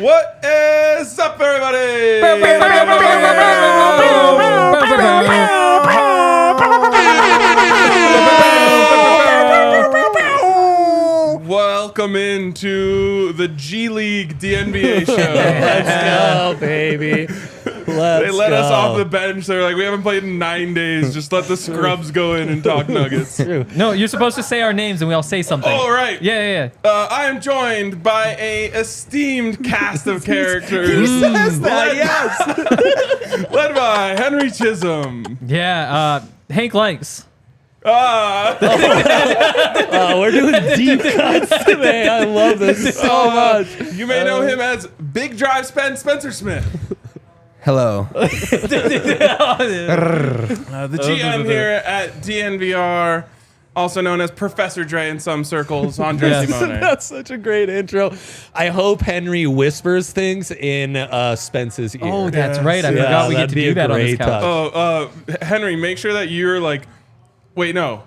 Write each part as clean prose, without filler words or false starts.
What is up, everybody? Welcome into the G League DNVR show. Let's go, baby. They let us off the bench. They're like, we haven't played in 9 days. Just let the scrubs go in and talk Nuggets. No, you're supposed to say our names and we all say something. Oh, right. Yeah. I am joined by a esteemed cast of characters. He says that, yes. Led by Henry Chisholm. Yeah, Hank Likes. Ah. We're doing deep cuts today. I love this so much. You may know him as Big Drive Spencer Smith. Hello. The GM here at DNVR, also known as Professor Dre in some circles, Andre Simone. That's such a great intro. I hope Henry whispers things in Spence's ear. Oh, that's right. I forgot we get to do that on this couch. Henry, make sure that you're like, wait, no.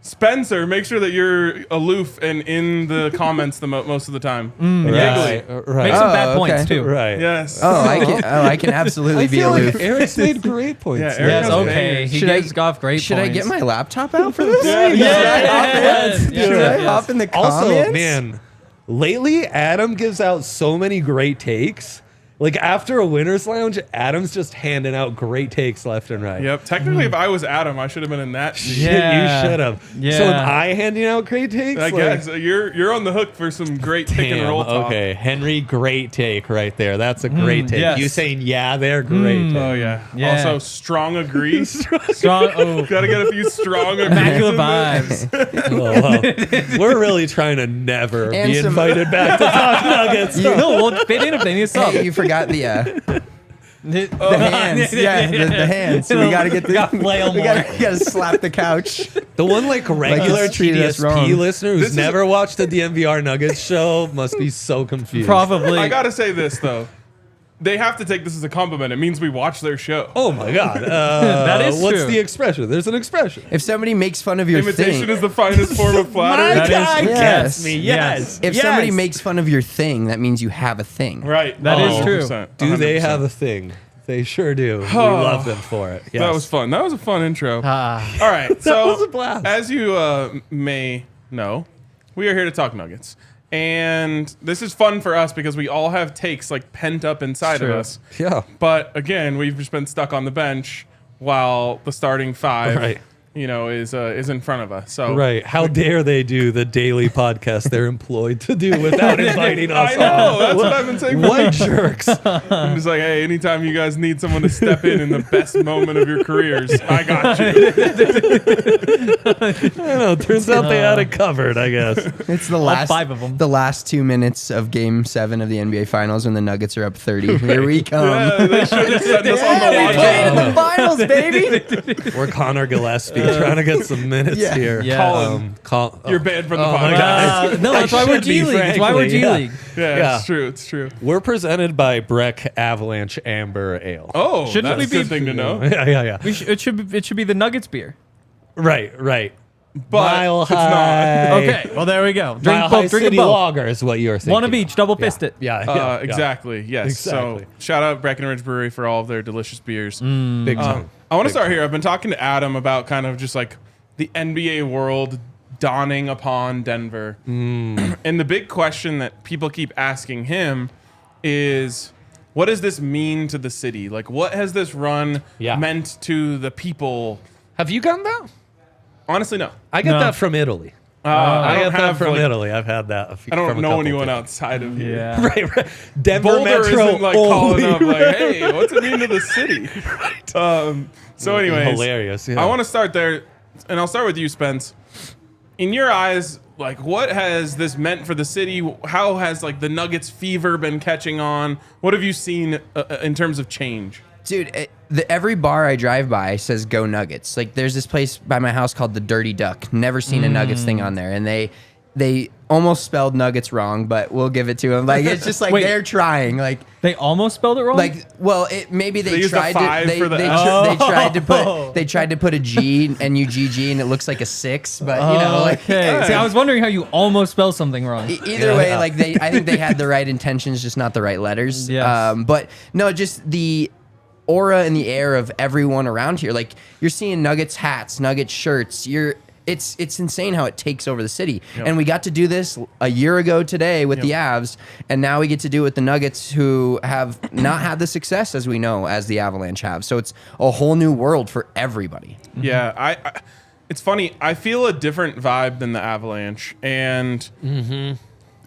Spencer, make sure that you're aloof and in the comments most of the time. Right. Make some bad points, too. Right. Yes. I can absolutely be aloof. Like Eric's made great points. Yeah, Yes, okay. He Should I- gives off great Should points. I get my laptop out for this? Yes. Should I hop in the comments? Also, man, lately Adam gives out so many great takes. Like after a winner's lounge, Adam's just handing out great takes left and right. Yep. Technically, if I was Adam, I should have been in that seat. Yeah. You should have. Yeah. So am I handing out great takes? I guess you're on the hook for some great pick and roll talk. Okay, Henry, great take right there. That's a great take. yes. You saying yeah there, great. Oh yeah. Yeah. Also, strong agrees. Strong. Oh, Gotta get a few strong agrees. immaculate in there. vibes. Oh, wow. We're really trying to never And be some- invited back to talk Nuggets. No, we'll fit in if they need some. Hey, you forgot the hands. Yeah, the hands. So we gotta get the. Gotta flail we more. gotta slap the couch. The one regular it's treated us TDSP wrong. listener who's never watched the DNVR Nuggets show must be so confused. Probably. I gotta say this though. They have to take this as a compliment. It means we watch their show. Oh my God. That is what's true. the expression? There's an expression. If somebody makes fun of your Imitation thing, is the finest form of flattery. That is- gets me. Yes. Yes. if somebody makes fun of your thing, that means you have a thing. Right. That is true. 100%. Do they 100%. have a thing? They sure do. We love them for it. Yes. That was fun. That was a fun intro. All Ah. right. So, was a blast. as you may know, we are here to talk Nuggets. And this is fun for us because we all have takes like pent up inside of True. us. Yeah. But again, we've just been stuck on the bench while the starting five, Right. is in front of us. So Right. How dare they do the daily podcast they're employed to do without inviting us I know. on? That's what I've been saying. What jerks. I'm just like, hey, anytime you guys need someone to step in the best moment of your careers, I got you. I don't know. Turns out they had it covered, I guess. It's the last 5 of them. The last 2 minutes of Game 7 of the NBA Finals when the Nuggets are up 30. Here we come. Yeah, they should have sent us on the we watch played in out. the finals, baby. We're Connor Gillespie trying to get some minutes Yeah. here. Yeah. You're banned from the Oh my podcast. God. No, that's why we're should be, G League. That's why we're frankly, G yeah. League. Yeah, Yeah. it's true. It's true. We're presented by Breck Avalanche Amber Ale. Oh, Shouldn't that's we a good be- thing to know. Yeah. It should be the Nuggets beer. Right. But Mile it's not. High. Okay, well there we go. Mile Drink High both. Drink City them both. Lager is what you're thinking. One of each. Double Yeah. fist it. Yeah. Exactly. Yes. Exactly. So shout out Breckenridge Brewery for all of their delicious beers. Big time. I want to start here. I've been talking to Adam about kind of just like the NBA world dawning upon Denver. And the big question that people keep asking him is, what does this mean to the city? Like, what has this run meant to the people? Have you gotten that? Honestly, no. I get No. that from Italy. I I don't get that have from like, Italy. I've had that. I don't from a know couple anyone people. outside of here. Yeah. Right. Denver Boulder Metro isn't like only. calling up like, hey, what's it mean to the city? So anyways, Hilarious. Yeah. I want to start there, and I'll start with you, Spence. In your eyes, like, what has this meant for the city? How has like the Nuggets fever been catching on? What have you seen in terms of change? Dude, every bar I drive by says "Go Nuggets." Like, there's this place by my house called the Dirty Duck. Never seen a Nuggets thing on there, and they almost spelled Nuggets wrong, but we'll give it to them. Like it's just like they're trying. Like they almost spelled it wrong. Like maybe they tried to they tried to put a G and UGG and it looks like a 6, but you know, like See, I was wondering how you almost spelled something wrong. Either way, like I think they had the right intentions, just not the right letters. Yes. But no, just the aura and the air of everyone around here. Like you're seeing Nuggets hats, Nuggets shirts. It's insane how it takes over the city. Yep. And we got to do this a year ago today with the Avs, and now we get to do it with the Nuggets, who have not had the success as we know as the Avalanche have. So it's a whole new world for everybody. Yeah, I it's funny. I feel a different vibe than the Avalanche, and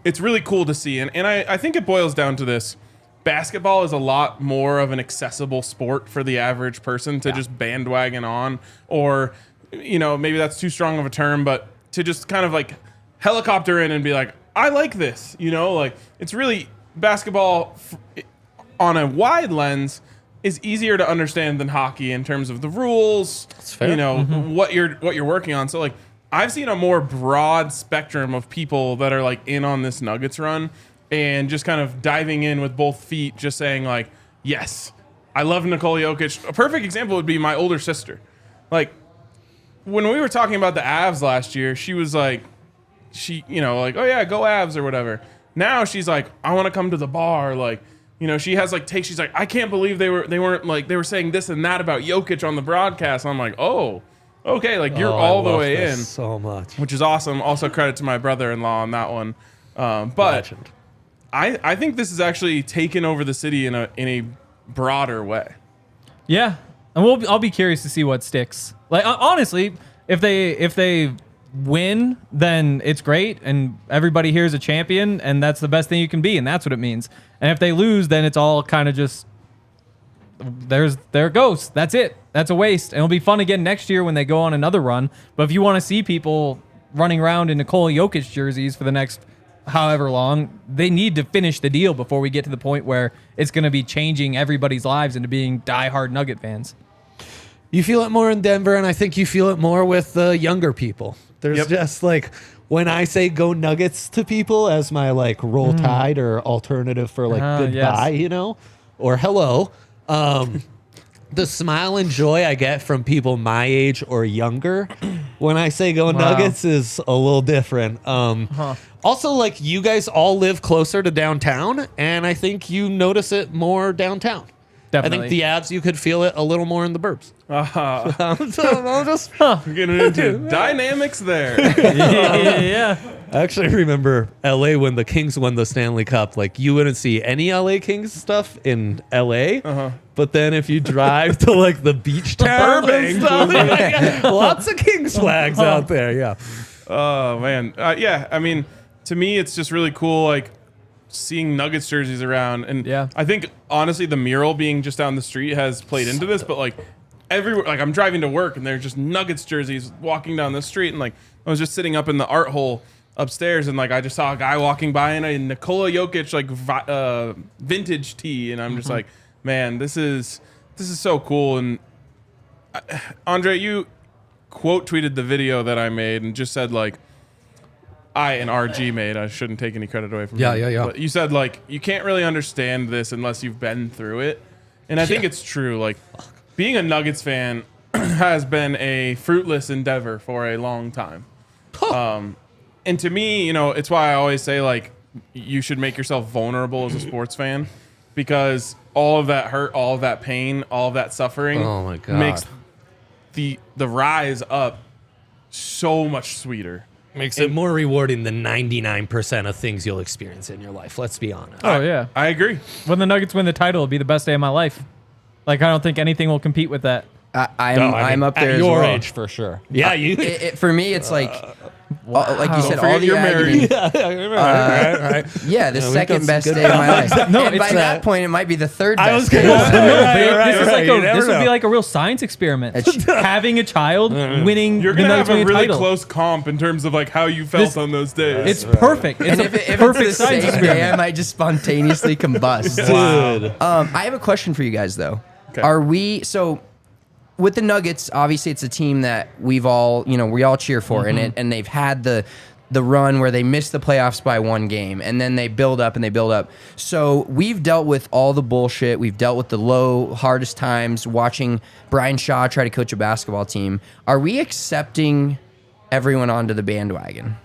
it's really cool to see. And I think it boils down to this. Basketball is a lot more of an accessible sport for the average person to just bandwagon on, or you know, maybe that's too strong of a term, but to just kind of like helicopter in and be like, I like this, you know, like it's really basketball on a wide lens is easier to understand than hockey in terms of the rules, you know, what you're working on. So like I've seen a more broad spectrum of people that are like in on this Nuggets run and just kind of diving in with both feet, just saying like, yes, I love Nikola Jokic. A perfect example would be my older sister. Like, when we were talking about the Avs last year, she was like, you know, like, oh yeah, go Avs or whatever. Now she's like, I want to come to the bar. Like, you know, she has like takes. She's like, I can't believe they were saying this and that about Jokic on the broadcast. I'm like, oh, okay, like you're all the way in so much, which is awesome. Also credit to my brother-in-law on that one. But I think this is actually taken over the city in a broader way. Yeah, and I'll be curious to see what sticks. Like honestly, if they win, then it's great, and everybody here is a champion, and that's the best thing you can be, and that's what it means. And if they lose, then it's all kind of just there it goes. That's it. That's a waste. And it'll be fun again next year when they go on another run. But if you want to see people running around in Nikola Jokic jerseys for the next however long, they need to finish the deal before we get to the point where it's going to be changing everybody's lives into being diehard Nugget fans. You feel it more in Denver, and I think you feel it more with the younger people. There's just like, when I say go Nuggets to people as my like roll tide or alternative for like goodbye, you know, or hello, the smile and joy I get from people my age or younger when I say go Nuggets is a little different. Also, like, you guys all live closer to downtown, and I think you notice it more downtown. Definitely. I think the Avs, you could feel it a little more in the burbs. So I'm just getting into dynamics there. Yeah. I actually remember LA when the Kings won the Stanley Cup. Like, you wouldn't see any LA Kings stuff in LA. But then if you drive to like the beach town, lots of Kings flags out there. Yeah. Oh man. Yeah. I mean, to me, it's just really cool. Like, seeing Nuggets jerseys around, and I think honestly the mural being just down the street has played into this, but like everywhere, like I'm driving to work and there's just Nuggets jerseys walking down the street, and like I was just sitting up in the art hole upstairs and like I just saw a guy walking by in a Nikola Jokic like vintage tee, and I'm just like, man, this is so cool. And Andre, you quote tweeted the video that I made and just said like, I and RG made. I shouldn't take any credit away from you. Yeah. But you said like you can't really understand this unless you've been through it, and I think it's true. Like, being a Nuggets fan has been a fruitless endeavor for a long time. And to me, you know, it's why I always say like you should make yourself vulnerable as a sports fan, because all of that hurt, all of that pain, all of that suffering, makes the rise up so much sweeter. Makes it more rewarding than 99% of things you'll experience in your life. Let's be honest. Oh, yeah. I agree. When the Nuggets win the title, it'll be the best day of my life. Like, I don't think anything will compete with that. I'm up there at as your well. age for sure. Yeah, you. For me, it's like, like you said, all the agony. The second best day of my life. No, and by that point, it might be the third best. I was day. This would be like a real science experiment. Having a child winning You're the gonna Nuggets have a winning really title. close comp in terms of like how you felt on those days. It's perfect. It's And a if perfect it's the science same experiment. day, I might just spontaneously combust. Dude. I have a question for you guys, though. Okay. With the Nuggets, obviously it's a team that we all cheer for, and they've had the the run where they miss the playoffs by one game, and then they build up and they build up. So we've dealt with all the bullshit. We've dealt with the low, hardest times watching Brian Shaw try to coach a basketball team. Are we accepting everyone onto the bandwagon?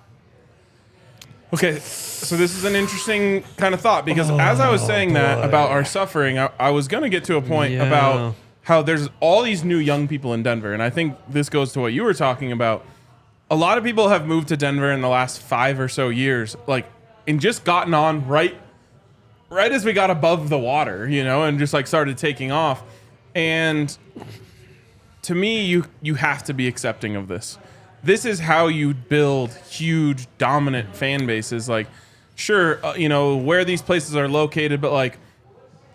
Okay, so this is an interesting kind of thought because as I was saying that about our suffering, I was going to get to a point about how there's all these new young people in Denver, and I think this goes to what you were talking about. A lot of people have moved to Denver in the last 5 or so years, and just gotten on right as we got above the water, and just started taking off. And to me, you have to be accepting of this. This is how you build huge, dominant fan bases. Sure, where these places are located, but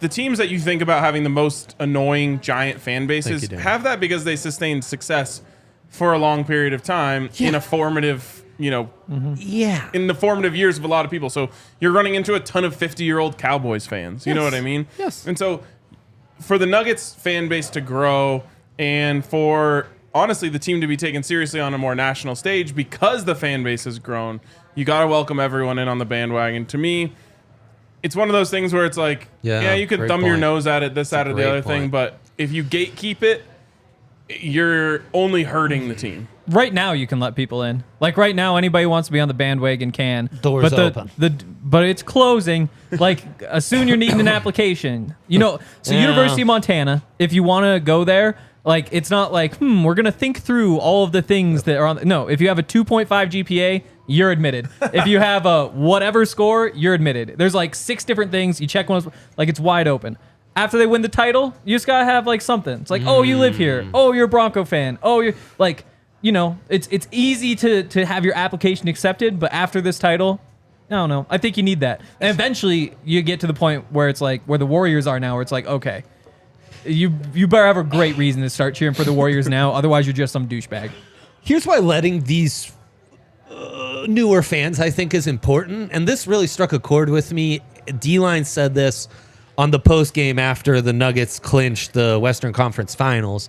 the teams that you think about having the most annoying giant fan bases have that because they sustained success for a long period of time in a formative, in the formative years of a lot of people. So you're running into a ton of 50-year-old Cowboys fans. You know what I mean? Yes. And so for the Nuggets fan base to grow and for, honestly, the team to be taken seriously on a more national stage because the fan base has grown, you got to welcome everyone in on the bandwagon. To me, it's one of those things where it's you could thumb your nose at it, this, that, or the other thing, but if you gatekeep it, you're only hurting the team. Right now, you can let people in. Right now, anybody who wants to be on the bandwagon can. Doors open. But it's closing. Soon you're needing an application. University of Montana, if you want to go there, it's not we're going to think through all of the things that are on. No, if you have a 2.5 GPA, you're admitted. If you have a whatever score, you're admitted. There's 6 different things. You check one, it's wide open. After they win the title, you just gotta have something. It's oh, you live here. Oh, you're a Bronco fan. Oh, you're it's easy to have your application accepted, but after this title, I don't know. I think you need that. And eventually you get to the point where it's where the Warriors are now, where it's okay, you better have a great reason to start cheering for the Warriors now. Otherwise, you're just some douchebag. Here's why letting these newer fans, I think, is important. And this really struck a chord with me. D-Line said this on the post game after the Nuggets clinched the Western Conference Finals.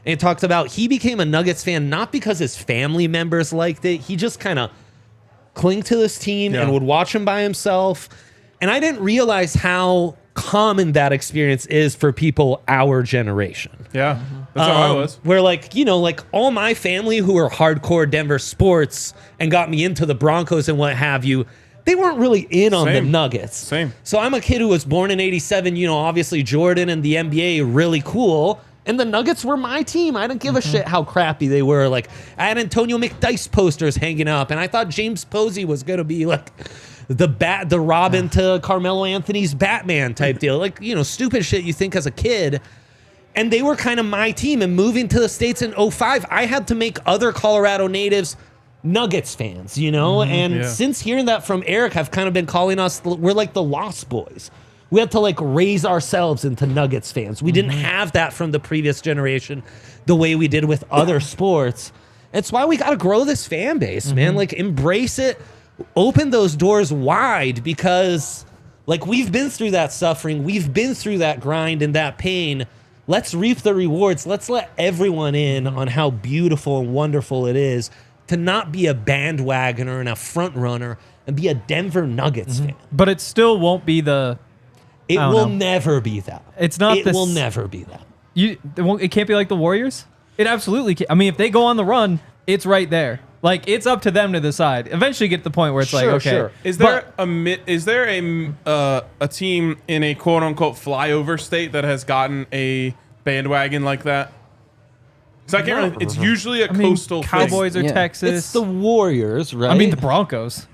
And he talked about he became a Nuggets fan not because his family members liked it. He just kind of clung to this team and would watch him by himself. And I didn't realize how common that experience is for people our generation. Yeah, that's how I was. Where all my family who are hardcore Denver sports and got me into the Broncos and what have you, they weren't really in on the Nuggets. Same. So I'm a kid who was born in 87, obviously Jordan and the NBA really cool. And the Nuggets were my team. I didn't give a shit how crappy they were. I had Antonio McDyess posters hanging up, and I thought James Posey was going to be the Robin to Carmelo Anthony's Batman type deal. Stupid shit you think as a kid. And they were kind of my team. And moving to the States in 2005, I had to make other Colorado natives Nuggets fans, And since hearing that from Eric, I've kind of been calling us, we're like the Lost Boys. We had to raise ourselves into Nuggets fans. We didn't have that from the previous generation the way we did with other sports. It's why we got to grow this fan base, man. Embrace it, open those doors wide because we've been through that suffering. We've been through that grind and that pain. Let's reap the rewards. Let's let everyone in on how beautiful and wonderful it is to not be a bandwagoner and a front runner and be a Denver Nuggets fan. But it still won't be the... It will never be that. It's not. It will never be that. It can't be like the Warriors. It absolutely can't. I mean, if they go on the run, it's right there. It's up to them to decide. Eventually, get to the point where it's okay. Sure. Is there a team in a quote unquote flyover state that has gotten a bandwagon like that? So I can't really, it's usually a coastal Cowboys thing. or Texas. It's the Warriors, right? I mean, the Broncos.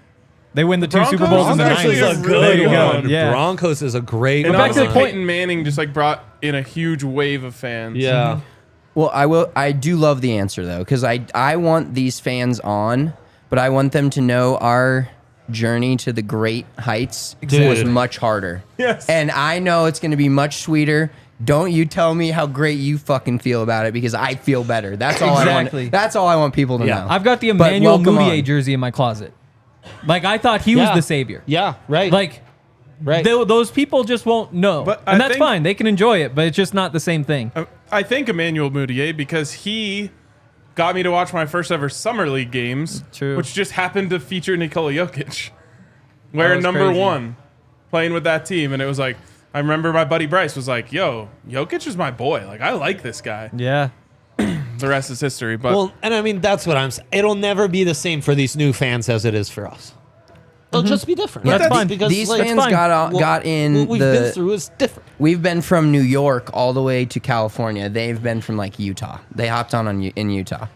They win the 2 Super Bowls in the 90s. Actually a really good one. Yeah. Broncos is a great one. Back to the point. Peyton Manning just brought in a huge wave of fans. Yeah. Well, I do love the answer though, because I want these fans on, but I want them to know our journey to the great heights was much harder. Yes. And I know it's going to be much sweeter. Don't you tell me how great you fucking feel about it, because I feel better. That's all I want. That's all I want people to know. I've got the Emmanuel Mudiay jersey in my closet. I thought he was the savior. Yeah, right. Right. Those people just won't know. And that's fine. They can enjoy it, but it's just not the same thing. I think Emmanuel Mudiay, because he got me to watch my first ever summer league games, True. which just happened to feature Nikola Jokic, wearing was number crazy. 1, playing with that team, and it was like I remember my buddy Bryce was like, "Yo, Jokic is my boy. Like I like this guy." Yeah. The rest is history. But Well, and I mean, that's what I'm saying. It'll never be the same for these new fans as it is for us. It'll just be different. That's fine. Because These like, fans got in what we've been through is different. We've been from New York all the way to California. They've been from like Utah. They hopped on in Utah.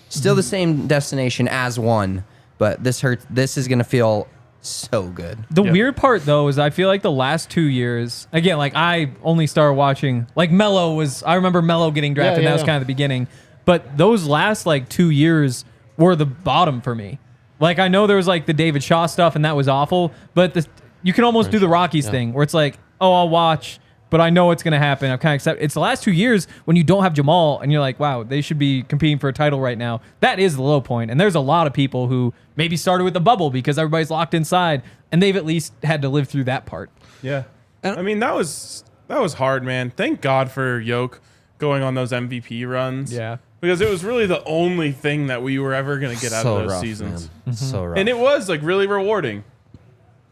Still the same destination as one, but this hurts. This is gonna feel so good. The weird part though is I feel like the last 2 years, again, like I only started watching like Melo was. I remember Melo getting drafted. And that was kind of the beginning. But those last like 2 years were the bottom for me. Like I know there was like the David Shaw stuff and that was awful, but you can almost do the Rockies thing where it's like, oh, I'll watch, but I know it's going to happen. I'm kind of accept. It's the last 2 years when you don't have Jamal and you're like, wow, they should be competing for a title right now. That is the low point. And there's a lot of people who maybe started with the bubble because everybody's locked inside and they've at least had to live through that part. yeah, I mean that was hard, man. Thank God for Yoke going on those MVP runs. Yeah. Because it was really the only thing that we were ever going to get out of those seasons. So rough. And it was like really rewarding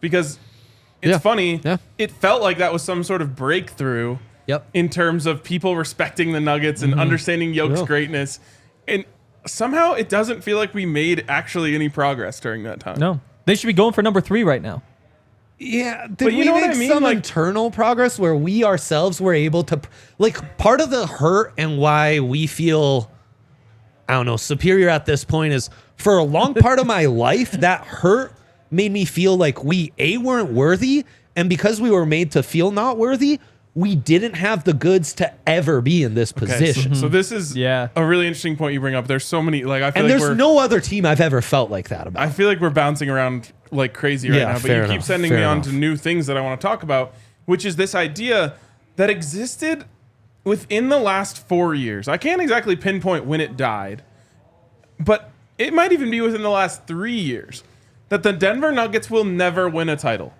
because it's funny. Yeah. It felt like that was some sort of breakthrough Yep. in terms of people respecting the Nuggets and understanding Yoke's greatness. And somehow it doesn't feel like we made actually any progress during that time. No, they should be going for number 3 right now. Yeah, did But you we know what make I mean? some Like- internal progress where we ourselves were able to, like, part of the hurt and why we feel, I don't know, superior at this point is for a long part of my life, that hurt made me feel like we, A, weren't worthy, and because we were made to feel not worthy, we didn't have the goods to ever be in this position. So this is a really interesting point you bring up. There's so many, like, I feel And like there's no other team I've ever felt like that about. I feel like we're bouncing around like crazy right Yeah, now, but fair you keep enough, sending fair me on enough. to new things that I want to talk about, which is this idea that existed within the last 4 years. I can't exactly pinpoint when it died, but it might even be within the last 3 years that the Denver Nuggets will never win a title.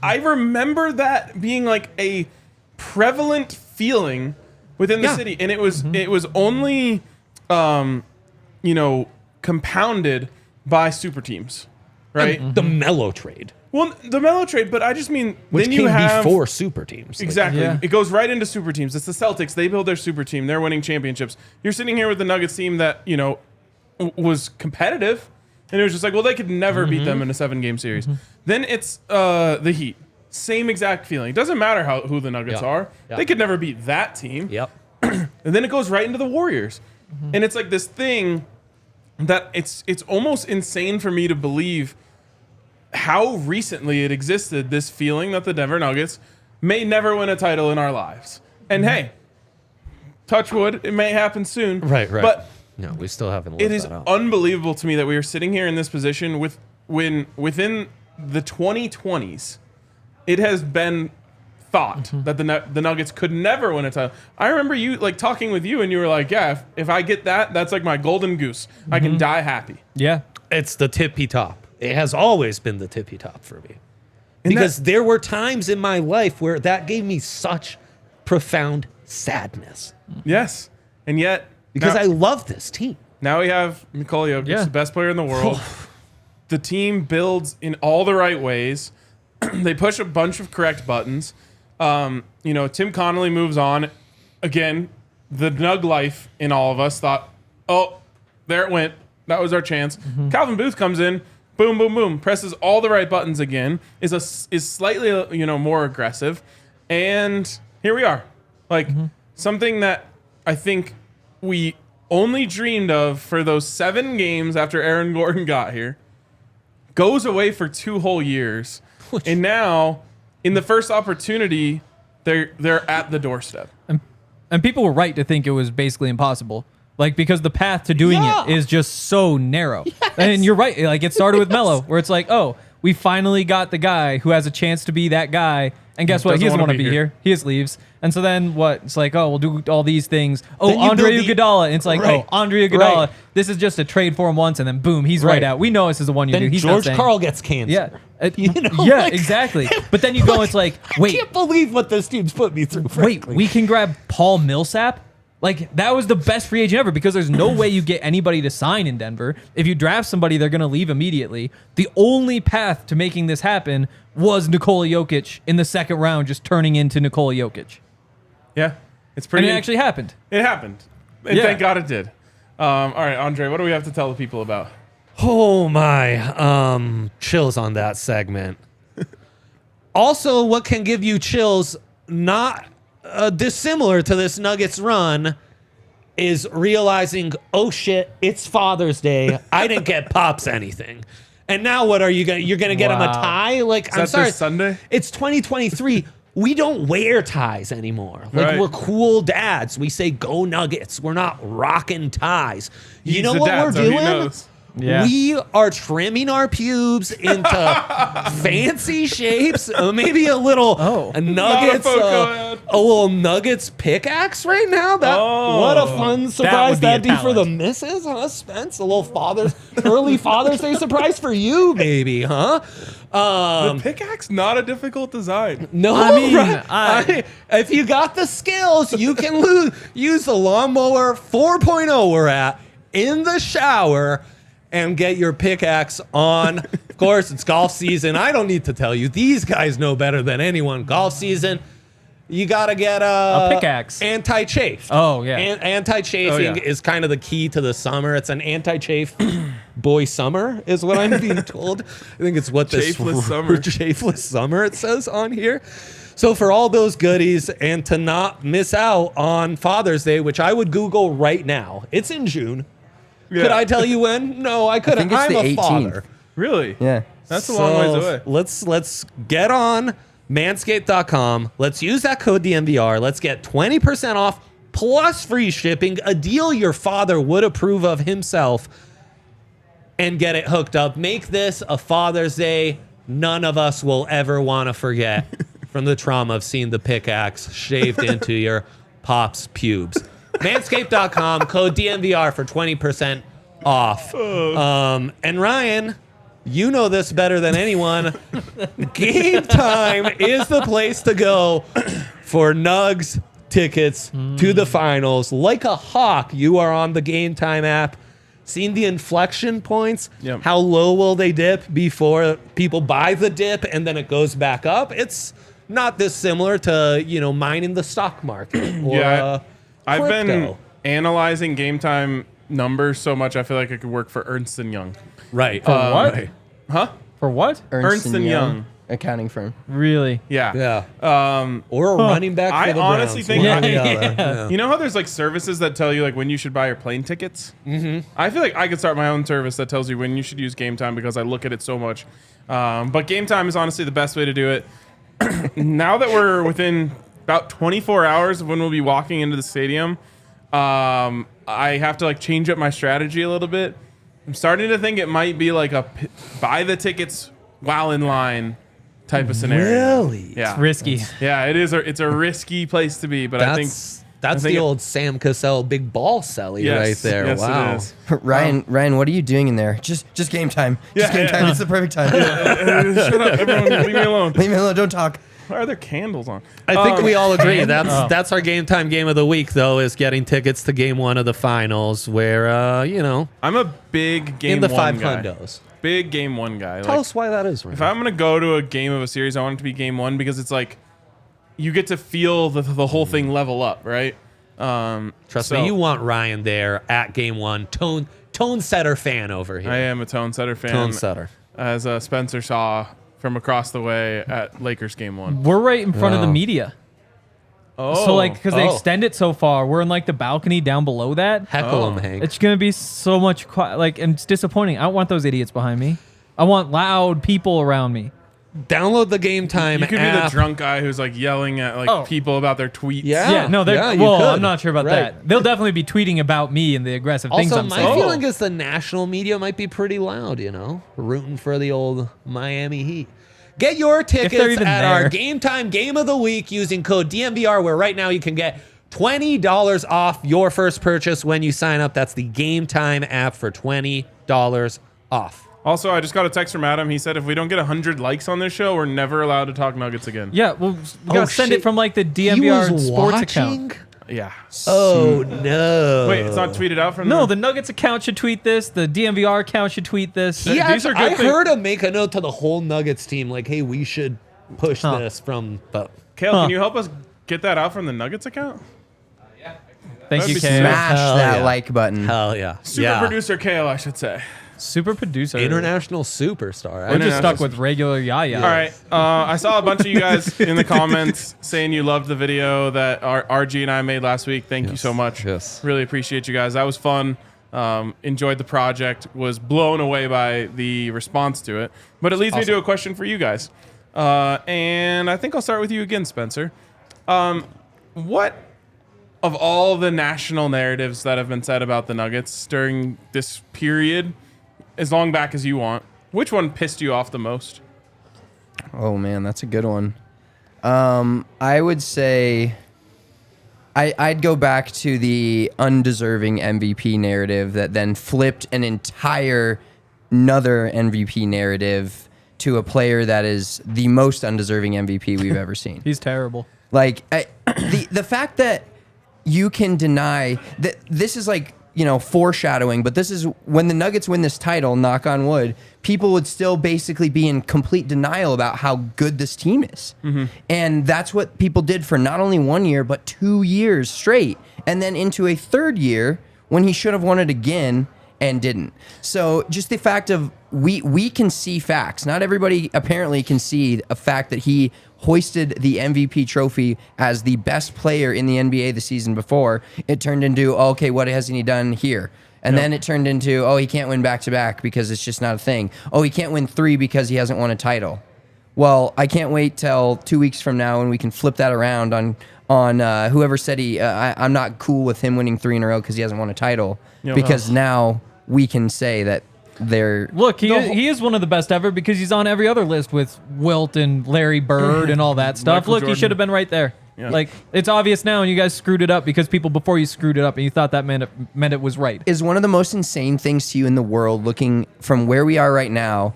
I remember that being like a prevalent feeling within the city, and it was only compounded by super teams, right? the Melo trade, Well, the Melo trade, but I just mean which then came you have before super teams. Like, exactly. Yeah. It goes right into super teams. It's the Celtics. They build their super team. They're winning championships. You're sitting here with the Nuggets team that was competitive, and it was just like, well, they could never beat them in a 7-game series. Then it's the Heat. Same exact feeling. It doesn't matter who the Nuggets are. Yeah. They could never beat that team. Yep. And then it goes right into the Warriors. And it's like this thing that it's almost insane for me to believe how recently it existed, this feeling that the Denver Nuggets may never win a title in our lives. And hey, touch wood, it may happen soon. Right. But No, we still haven't. it lived is that out. unbelievable to me that we are sitting here in this position within the 2020s, it has been thought that the Nuggets could never win a title. I remember you like talking with you, and you were like, "Yeah, if I get that, that's like my golden goose. I can die happy." Yeah. It's the tippy top. It has always been the tippy top for me. Because there were times in my life where that gave me such profound sadness. Yes, and yet Because now, I love this team. now we have Nikola Jokic, Yeah. the best player in the world. The team builds in all the right ways. They push a bunch of correct buttons. Tim Connolly moves on. Again, the Nug life in all of us thought, oh, there it went. That was our chance. Calvin Booth comes in, boom, boom, boom, presses all the right buttons again, is slightly more aggressive, and here we are. Like something that I think we only dreamed of for those 7 games after Aaron Gordon got here, goes away for 2 whole years, and now in the first opportunity, they're at the doorstep. And people were right to think it was basically impossible. Like, because the path to doing it is just so narrow. And you're right. Like, it started with Melo, where it's like, oh, we finally got the guy who has a chance to be that guy. And guess what? He doesn't want to be here. He just leaves. And so then what? It's like, oh, we'll do all these things. Oh, Then you Andre build the- Iguodala. And it's like, Right. oh, Andre Iguodala. Right. This is just a trade for him once, and then boom, he's right, Right. out. We know this is the one you do. Then He's George not saying. Karl gets cancer. Yeah. Yeah, Like, exactly. But then you go, it's like, I wait, can't believe what this team's put me through. wait, frankly. we can grab Paul Millsap? Like, that was the best free agent ever because there's no way you get anybody to sign in Denver. If you draft somebody, they're going to leave immediately. The only path to making this happen was Nikola Jokic in the second round just turning into Nikola Jokic. Yeah. It's pretty. And it actually happened. It happened. And thank God it did. All right, Andre, what do we have to tell the people about? Oh my, chills on that segment. Also, what can give you chills, not dissimilar to this Nuggets run, is realizing, oh shit, it's Father's Day. I didn't get Pops anything. And now what are you going to, you're going to get him a tie? Like, I'm sorry. This Sunday? It's 2023. We don't wear ties anymore. Like, we're cool dads. We say, go Nuggets. We're not rocking ties. You know what we're doing? Yeah. We are trimming our pubes into fancy shapes. Maybe a little Nuggets, a little Nuggets pickaxe right now. What a fun surprise that'd be for the missus, huh, Spence? A little early Father's Day surprise for you, maybe, huh? The pickaxe, not a difficult design. No, I mean, right? If you got the skills, you can use the lawnmower 4.0 we're at in the shower and get your pickaxe on. Of course, it's golf season. I don't need to tell you. These guys know better than anyone. Golf season, you got to get a pickaxe. Anti-chafe. Oh, yeah. Anti-chafing is kind of the key to the summer. It's an anti-chafe boy summer is what I'm being told. I think it's what this Chafeless summer. Chafeless summer it says on here. So for all those goodies and to not miss out on Father's Day, which I would Google right now. It's in June. Yeah. Could I tell you when? No, I couldn't. I think it's the 18th. Father. Really? Yeah. That's a long ways away. Let's get on manscaped.com. Let's use that code DNVR. Let's get 20% off plus free shipping, a deal your father would approve of himself, and get it hooked up. Make this a Father's Day none of us will ever want to forget from the trauma of seeing the pickaxe shaved into your pop's pubes. Manscaped.com, code DNVR for 20% off. And Ryan, you know this better than anyone. Game Time is the place to go for Nugs tickets to the finals. Like a hawk, you are on the Game Time app. Seen the inflection points? Yep. How low will they dip before people buy the dip and then it goes back up? It's not dissimilar to, mining the stock market. Or, I've been analyzing Game Time numbers so much, I feel like it could work for Ernst & Young. Right. For what? Right. Huh? For what? Ernst & Young. Accounting firm. Really? Yeah. Yeah. Or a running back for the Browns. Honestly think... One or the other. Yeah. You know how there's like services that tell you like when you should buy your plane tickets? Mm-hmm. I feel like I could start my own service that tells you when you should use Game Time because I look at it so much. But Game Time is honestly the best way to do it. Now that we're within about 24 hours of when we'll be walking into the stadium, I have to like change up my strategy a little bit. I'm starting to think it might be like a buy the tickets while in line type of scenario. Really? Yeah. It's risky. Yeah, it is. It's a risky place to be, but I think the old Sam Cassell big ball selly right there. Yes, wow. it is. Ryan, what are you doing in there? Just Game Time. Just Game Time. It's the perfect time. Shut up, everyone. Leave me alone. Leave me alone. Don't talk. Why are there candles on? I think we all agree. That's our Game Time game of the week, though, is getting tickets to Game 1 of the finals, where I'm a big Game in the 1 5 guy. hundos. Big Game 1 guy. Tell us why that is. Ryan. If I'm gonna go to a game of a series, I want it to be Game 1 because it's like you get to feel the whole thing level up, right? Trust me, you want Ryan there at Game 1. Tone setter fan over here. I am a tone setter fan. Tone setter. As Spencer saw from across the way at Lakers Game 1. We're right in front of the media. Oh. So because they extend it so far, we're in like the balcony down below that. Heckle him, Hank. It's gonna be so much and it's disappointing. I don't want those idiots behind me. I want loud people around me. Download the Game Time You could app. be the drunk guy who's like yelling at people about their tweets. Yeah. No, they're you could. I'm not sure about Right. that. They'll definitely be tweeting about me and the aggressive things Also, I'm my saying. feeling is the national media might be pretty loud, rooting for the old Miami Heat. Get your tickets even at there. our Game Time Game of the Week using code DNVR, where right now you can get $20 off your first purchase when you sign up. That's the Game Time app for $20 off. Also, I just got a text from Adam. He said if we don't get 100 likes on this show, we're never allowed to talk Nuggets again. Yeah, well, we gotta send shit. it from like the He DNVR was sports watching? account. Yeah. Oh no! Wait, it's not tweeted out from No, the Nuggets account should tweet this. The DNVR account should tweet this. These are good I things. heard him make a note to the whole Nuggets team, like, "Hey, we should push this from." But Kale, can you help us get that out from the Nuggets account? Thank you, That'd be Kale. Smash Hell that yeah. like button. hell yeah, Super producer Kale, I should say. Super producer. international superstar. We're just stuck with regular Yaya. All right. I saw a bunch of you guys in the comments saying you loved the video that RG and I made last week. Thank you so much. Yes. Really appreciate you guys. That was fun. Enjoyed the project. Was blown away by the response to it. But it leads me to a question for you guys. And I think I'll start with you again, Spencer. What of all the national narratives that have been said about the Nuggets during this period, as long back as you want, which one pissed you off the most? Oh man, that's a good one. I would say I'd go back to the undeserving MVP narrative that then flipped an entire another MVP narrative to a player that is the most undeserving MVP we've ever seen. He's terrible. Like the fact that you can deny that this is like, you know, foreshadowing, but this is when the Nuggets win this title, knock on wood, people would still basically be in complete denial about how good this team is. And that's what people did for not only 1 year, but 2 years straight. And then into a third year when he should have won it again and didn't. So just the fact of we can see facts. Not everybody apparently can see a fact that he hoisted the MVP trophy as the best player in the NBA the season before. It turned into, oh, okay, what hasn't he done here? And then it turned into, oh, he can't win back-to-back because it's just not a thing. Oh, he can't win 3 because he hasn't won a title. Well, I can't wait till 2 weeks from now when we can flip that around on whoever said I'm not cool with him winning 3 in a row because he hasn't won a title. Because now we can say that they're... Look, he is one of the best ever because he's on every other list with Wilt and Larry Bird and all that stuff. Michael Look, Jordan. he should have been right there. Yeah. Like, it's obvious now, and you guys screwed it up because people before you screwed it up, and you thought that meant it was right. Is one of the most insane things to you in the world, looking from where we are right now.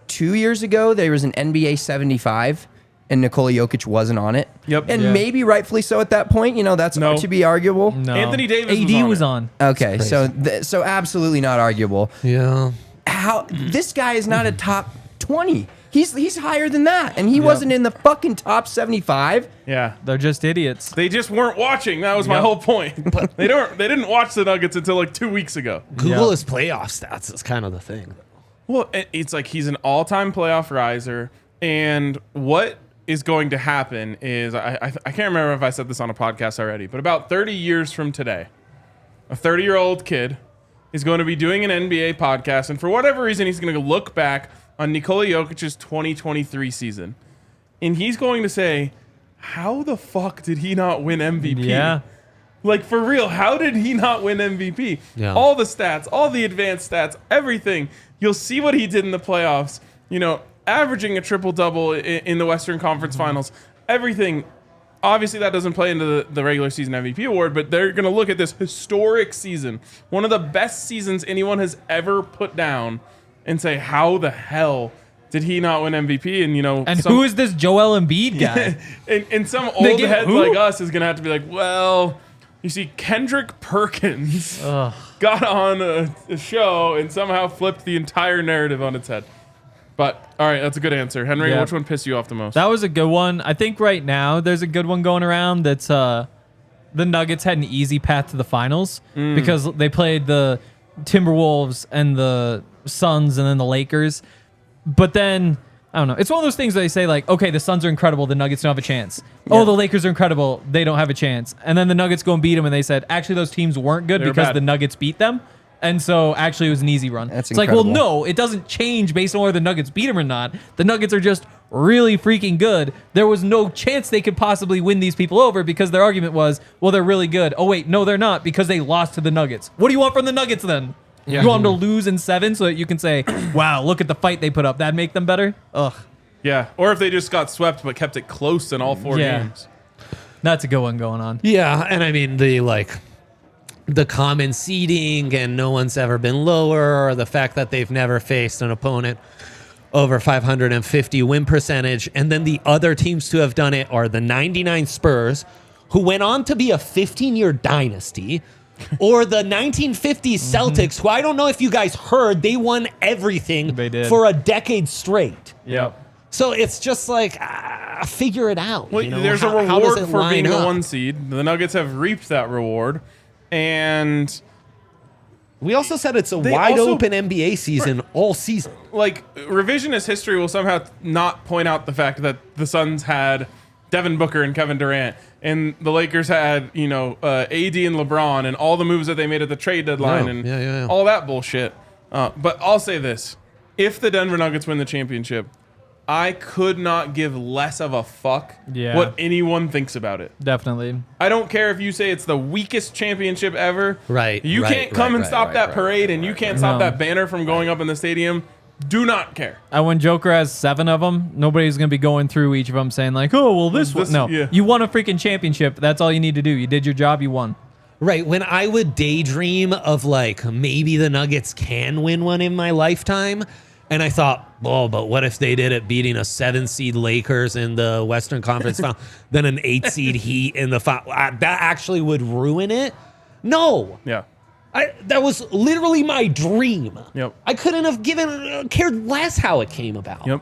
2 years ago, there was an NBA 75, and Nikola Jokic wasn't on it. Yep. And maybe rightfully so at that point. You know, that's No. to be arguable. No. Anthony Davis AD was was on on. Okay, so absolutely not arguable. Yeah. How this guy is not a top 20. He's higher than that, and he wasn't in the fucking top 75. Yeah. They're just idiots. They just weren't watching. That was my whole point. They didn't watch the Nuggets until like 2 weeks ago. Google his playoff stats is kind of the thing. Well, it's like he's an all-time playoff riser, and what is going to happen is I can't remember if I said this on a podcast already, but about 30 years from today, a 30-year-old kid is going to be doing an NBA podcast, and for whatever reason, he's going to look back on Nikola Jokic's 2023 season, and he's going to say, how the fuck did he not win MVP? Yeah. Like, for real, how did he not win MVP? Yeah. All the stats, all the advanced stats, everything. You'll see what he did in the playoffs, you know, averaging a triple-double in the Western Conference Finals, everything. Obviously, that doesn't play into the regular season MVP award, but they're going to look at this historic season, one of the best seasons anyone has ever put down, and say, how the hell did he not win MVP? And, you know, And who is this Joel Embiid guy? and some old get heads who? like us is going to have to be like, well, you see, Kendrick Perkins got on a show and somehow flipped the entire narrative on its head. But, all right, that's a good answer. Henry, Yeah. which one pissed you off the most? That was a good one. I think right now there's a good one going around that's the Nuggets had an easy path to the finals because they played the Timberwolves and the Suns and then the Lakers. But then, I don't know. It's one of those things where they say, like, okay, the Suns are incredible. The Nuggets don't have a chance. Oh, the Lakers are incredible. They don't have a chance. And then the Nuggets go and beat them, and they said, actually, those teams weren't good They were because bad. the Nuggets beat them. And so, actually, it was an easy run. That's it's like, well, incredible. no, it doesn't change based on whether the Nuggets beat them or not. The Nuggets are just really freaking good. There was no chance they could possibly win these people over because their argument was, well, they're really good. Oh, wait, no, they're not because they lost to the Nuggets. What do you want from the Nuggets then? You want them to lose in 7 so that you can say, wow, look at the fight they put up. That'd make them better? Ugh. Yeah, or if they just got swept but kept it close in all 4 Yeah. games. That's a good one going on. Yeah, and I mean the common seeding and no one's ever been lower, or the fact that they've never faced an opponent over 550 win percentage, and then the other teams to have done it are the 99 Spurs, who went on to be a 15-year dynasty, or the 1950s Celtics, who I don't know if you guys heard, they won everything They did. for a decade straight. Yep. So it's just like, figure it out. Well, you know? there's How a does reward it for line being the up? 1 seed. The Nuggets have reaped that reward. And We also said it's a They wide also- open NBA season all season. like revisionist history will somehow not point out the fact that the Suns had Devin Booker and Kevin Durant, and the Lakers had AD and LeBron, and all the moves that they made at the trade deadline, Yeah, and yeah. all that bullshit. But I'll say this: if the Denver Nuggets win the championship, I could not give less of a fuck what anyone thinks about it. Definitely. I don't care if you say it's the weakest championship ever. Right, You right, can't come right, and right, stop right, that right, parade, and you can't stop No. that banner from going up in the stadium. Do not care. And when Joker has 7 of them, nobody's going to be going through each of them saying like, oh, well, this one. No, yeah. you won a freaking championship. That's all you need to do. You did your job. You won. Right. When I would daydream of like maybe the Nuggets can win one in my lifetime, and I thought, oh, but what if they did it beating a 7-seed Lakers in the Western Conference final, then an 8-seed Heat in the final? That actually would ruin it. No. Yeah. That was literally my dream. Yep. I couldn't have cared less how it came about. Yep.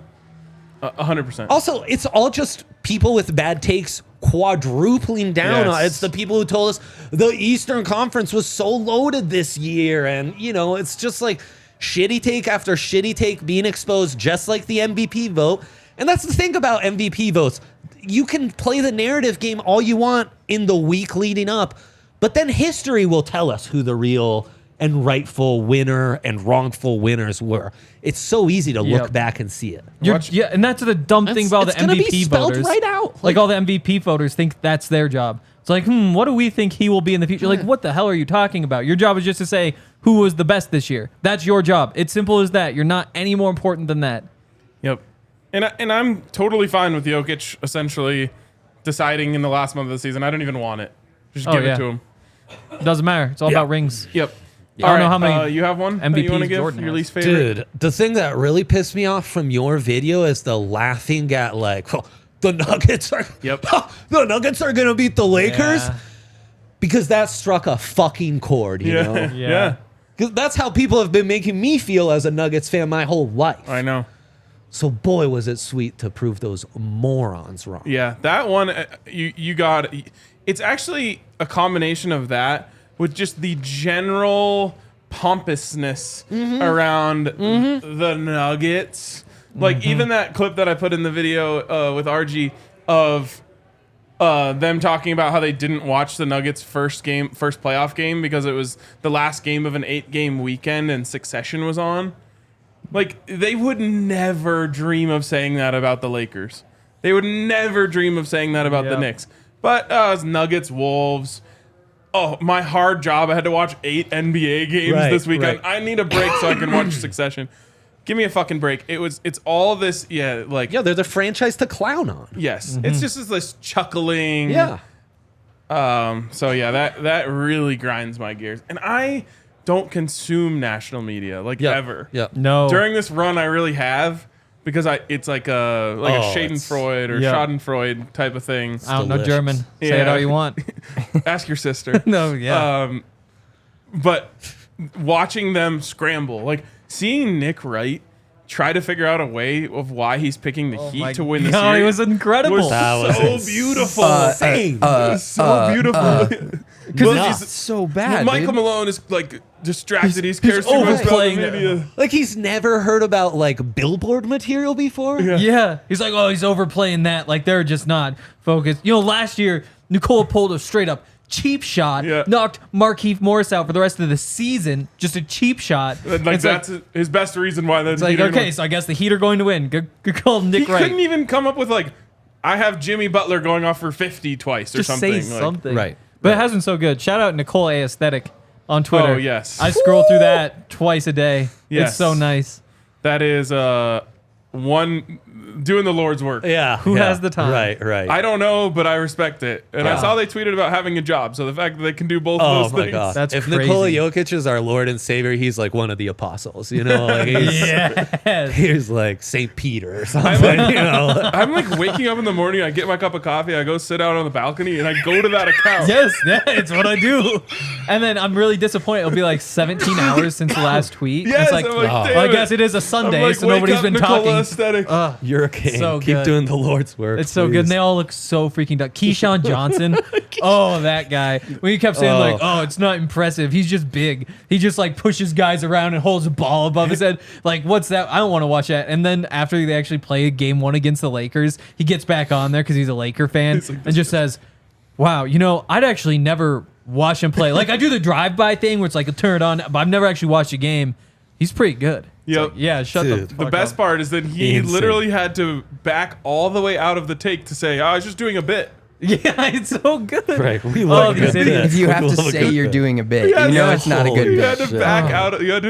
100%. Also, it's all just people with bad takes quadrupling down. Yes. It's the people who told us the Eastern Conference was so loaded this year. And, it's just like shitty take after shitty take being exposed, just like the MVP vote. And that's the thing about MVP votes. You can play the narrative game all you want in the week leading up, but then history will tell us who the real and rightful winner and wrongful winners were. It's so easy to look back and see it. Yeah, and that's the dumb thing about the It's gonna be MVP spelled voters. right out. Like all the MVP voters think that's their job. It's like, what do we think he will be in the future? Like, what the hell are you talking about? Your job is just to say who was the best this year. That's your job. It's simple as that. You're not any more important than that. Yep. And I'm totally fine with Jokic essentially deciding in the last month of the season, I don't even want it. Just give it to him. Doesn't matter. It's all about rings. Yep. I don't know how many you have one that you want to MVPs give Jordan your has. least favorite? Dude, the thing that really pissed me off from your video is the laughing at like, the Nuggets are the Nuggets are gonna beat the Lakers. Yeah. Because that struck a fucking chord, you know? Yeah. Yeah. Yeah. 'Cause that's how people have been making me feel as a Nuggets fan my whole life. I know. So boy, was it sweet to prove those morons wrong. Yeah, that one you got. It's actually a combination of that with just the general pompousness around the Nuggets. Like even that clip that I put in the video with RG of them talking about how they didn't watch the Nuggets' first playoff game because it was the last game of an 8-game weekend and Succession was on. Like, they would never dream of saying that about the Lakers. They would never dream of saying that about the Knicks. But it's Nuggets, Wolves. Oh, my hard job. I had to watch 8 NBA games this weekend. right. I need a break so I can watch Succession. Give me a fucking break. It's all this, Yeah, they're the franchise to clown on. yes. It's just this chuckling. Yeah. So yeah, that really grinds my gears. And I don't consume national media ever. Yeah. No. During this run, I really have because it's like a Schadenfreude or Schadenfreude type of thing. I don't know delicious. German. Say it Yeah. all you want. Ask your sister. No, yeah. But watching them scramble, like seeing Nick Wright try to figure out a way of why he's picking the Heat to win the God, series it was incredible. was That so was beautiful. insane. It was so beautiful. Nuts. He's So bad. Michael dude. Malone is like distracted. He cares too much about the overplaying it. media. Like he's never heard about like billboard material before. Yeah. He's like, oh, he's overplaying that. Like, they're just not focused. Last year, Nikola pulled a straight up cheap shot, knocked Markieff Morris out for the rest of the season. Just a cheap shot. Like It's that's his best reason why that's like, okay, so I guess the Heat are going to win. Good call, Nick He Wright. couldn't even come up with like, I have Jimmy Butler going off for 50 twice or Just something. say Like, something. Right. But it has been so good. Shout out Nicole Aesthetic on Twitter. Oh, yes. I scroll through that twice a day. Yes. It's so nice. That is one doing the Lord's work. Yeah. Who has the time? Right. I don't know, but I respect it. And I saw they tweeted about having a job. So the fact that they can do both of those Oh my things. God. That's if crazy. Nikola Jokic is our Lord and Savior, he's like one of the apostles, you know? Like Yes. he's like St. Peter or something, you know? I'm like waking up in the morning, I get my cup of coffee, I go sit out on the balcony, and I go to that account. Yes, it's what I do. And then I'm really disappointed. It'll be like 17 hours since the last tweet. Yes, It's like, I'm like, oh. damn well, I it. guess it is a I'm Sunday, like, so wake nobody's up, been Nikola talking. Aesthetic. You're a king. So Keep good. doing the Lord's work. It's so good. And they all look so freaking dumb. Keyshawn Johnson. Oh, that guy. When he kept saying, like, oh, it's not impressive. He's just big. He just, like, pushes guys around and holds a ball above his head. Like, what's that? I don't want to watch that. And then after they actually play game one against the Lakers, he gets back on there because he's a Laker fan and just says, wow, you know, I'd actually never watch him play. Like, I do the drive-by thing where it's like a turn it on, but I've never actually watched a game. He's pretty good. It's Yep. like, yeah, shut Dude. the The fuck best up. part is that he Insane. literally had to back all the way out of the take to say, I was just doing a bit. Yeah, it's so good. Right. We Oh, love a these good idiots. bit. If you We have to love a say good you're bit. doing a bit, Yeah, you know yeah. it's not a good You bit. had to shit. back out. You had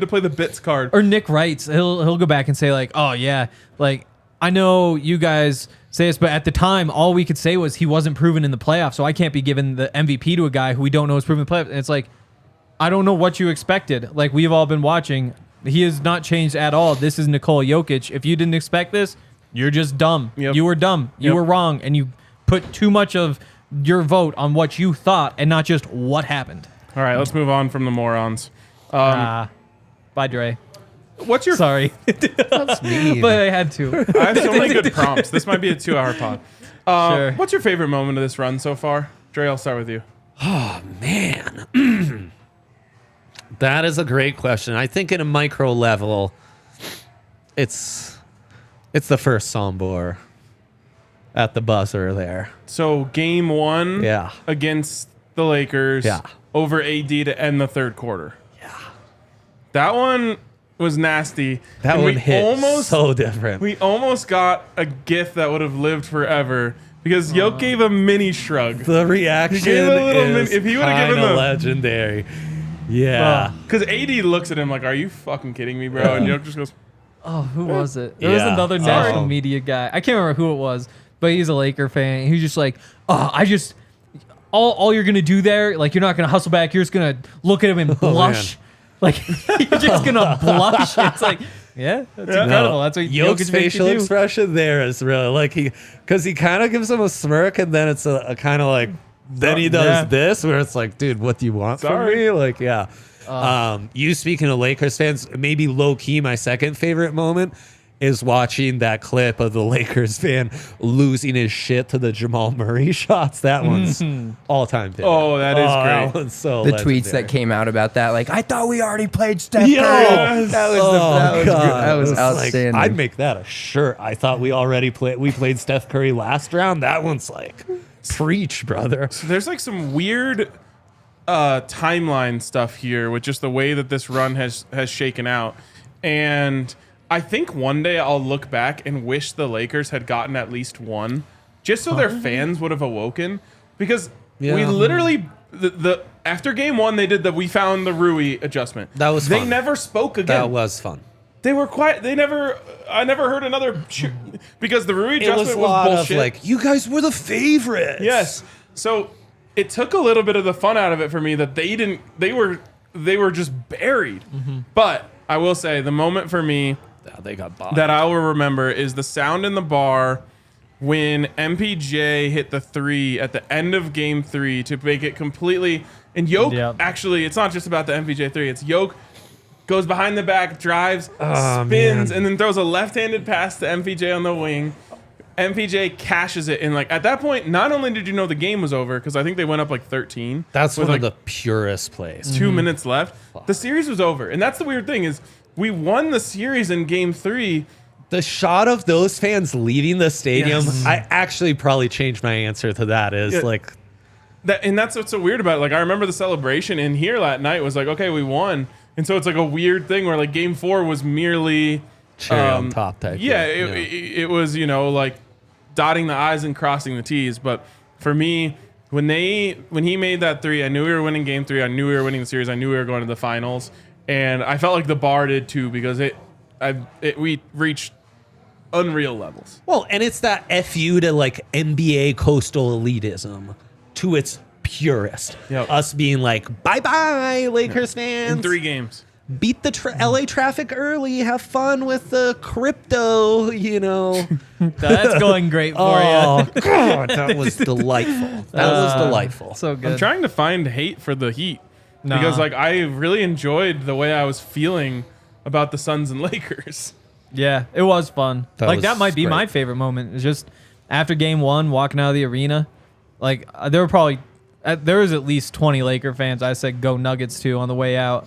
to play the bits card. Or Nick writes, he'll go back and say like, oh yeah, like I know you guys say this, but at the time all we could say was he wasn't proven in the playoffs, so I can't be giving the MVP to a guy who we don't know is proven in the playoffs. And it's like, I don't know what you expected. Like we've all been watching, he has not changed at all. This is Nikola Jokic. If you didn't expect this, you're just dumb. Yep. You were dumb. You Yep. were wrong, and you put too much of your vote on what you thought and not just what happened. All right, let's move on from the morons. Bye, Dre. What's your Sorry, That's mean. but I had to. I have so many good prompts. This might be a 2-hour pod. Sure. What's your favorite moment of this run so far? Dre, I'll start with you. Man. That is a great question. I think at a micro level, it's the first Sombor at the buzzer there. So game one Yeah. against the Lakers Yeah. over AD to end the third quarter. Yeah. That one was nasty. That And one hit so different. We almost got a gif that would have lived forever because Yoke gave a mini shrug. The reaction gave a little is if he would've given kinda the- legendary. Yeah. Because AD looks at him like, are you fucking kidding me, bro? And Yoke just goes, Oh, who was it? There was Yeah. another Sorry. national media guy. I can't remember who it was, but he's a Laker fan. He was just like, oh, all you're gonna do there, like you're not gonna hustle back. You're just gonna look at him and blush. Like you're just gonna blush. It's like, yeah, that's incredible. That's what Yoke's Jokic makes you facial do. expression there is really like because he kind of gives him a smirk and then it's a kind of like then he does Yeah. this where it's like, dude, what do you want from Sorry. me? Like, yeah. You speaking of Lakers fans, maybe low key my second favorite moment is watching that clip of the Lakers fan losing his shit to the Jamal Murray shots. That one's all time favorite. Oh, that is That great. one's so The tweets legendary. that came out about that, like I thought we already played Steph Curry. Yo! That was Oh, God. that was It like, outstanding. I'd make that a shirt. I thought we already played Steph Curry last round. That one's like preach, brother. There's like some weird timeline stuff here with just the way that this run has shaken out. And I think one day I'll look back and wish the Lakers had gotten at least one just so their fans would have awoken. Because we Yeah. literally, the after game one, they did we found the Rui adjustment. That was They fun. never spoke again. That was fun. They were quiet. I never heard another because the Rui It was adjustment a was lot bullshit. of like, you guys were the favorites. Yes. So it took a little bit of the fun out of it for me that they were just buried. But I will say the moment for me Yeah, they got bought. that I will remember is the sound in the bar when MPJ hit the 3 at the end of game 3 to make it completely. And Yoke, Yep. actually, it's not just about the MPJ 3. It's Yoke goes behind the back, drives, Oh, spins, man. and then throws a left-handed pass to MPJ on the wing. MPJ cashes it. And like at that point, not only did you know the game was over, because I think they went up like 13. That's with one like of the purest plays. 2 minutes left. The series was over. And that's the weird thing is we won the series in game 3. The shot of those fans leaving the stadium, Yes. I actually probably changed my answer to that. Is Yeah. like, And that's what's so weird about it. Like I remember the celebration in here that night was like, okay, we won. And so it's like a weird thing where like game 4 was merely cherry on top type. Yeah, thing. it was, like dotting the I's and crossing the T's. But for me, when he made that 3, I knew we were winning game 3. I knew we were winning the series. I knew we were going to the finals. And I felt like the bar did too, because we reached unreal levels. Well, and it's that FU to like NBA coastal elitism to its purest. Yep. Us being like, bye-bye, Lakers fans. In 3 games. Beat the LA traffic early. Have fun with the crypto, you know. That's going great for Oh, you. God, that was delightful. That was delightful. So good. I'm trying to find hate for the Heat Nah. because like I really enjoyed the way I was feeling about the Suns and Lakers. Yeah, it was fun. That Like was that might be great. my favorite moment. It's just after game 1, walking out of the arena. Like there were probably there was at least 20 Laker fans I said go Nuggets to on the way out.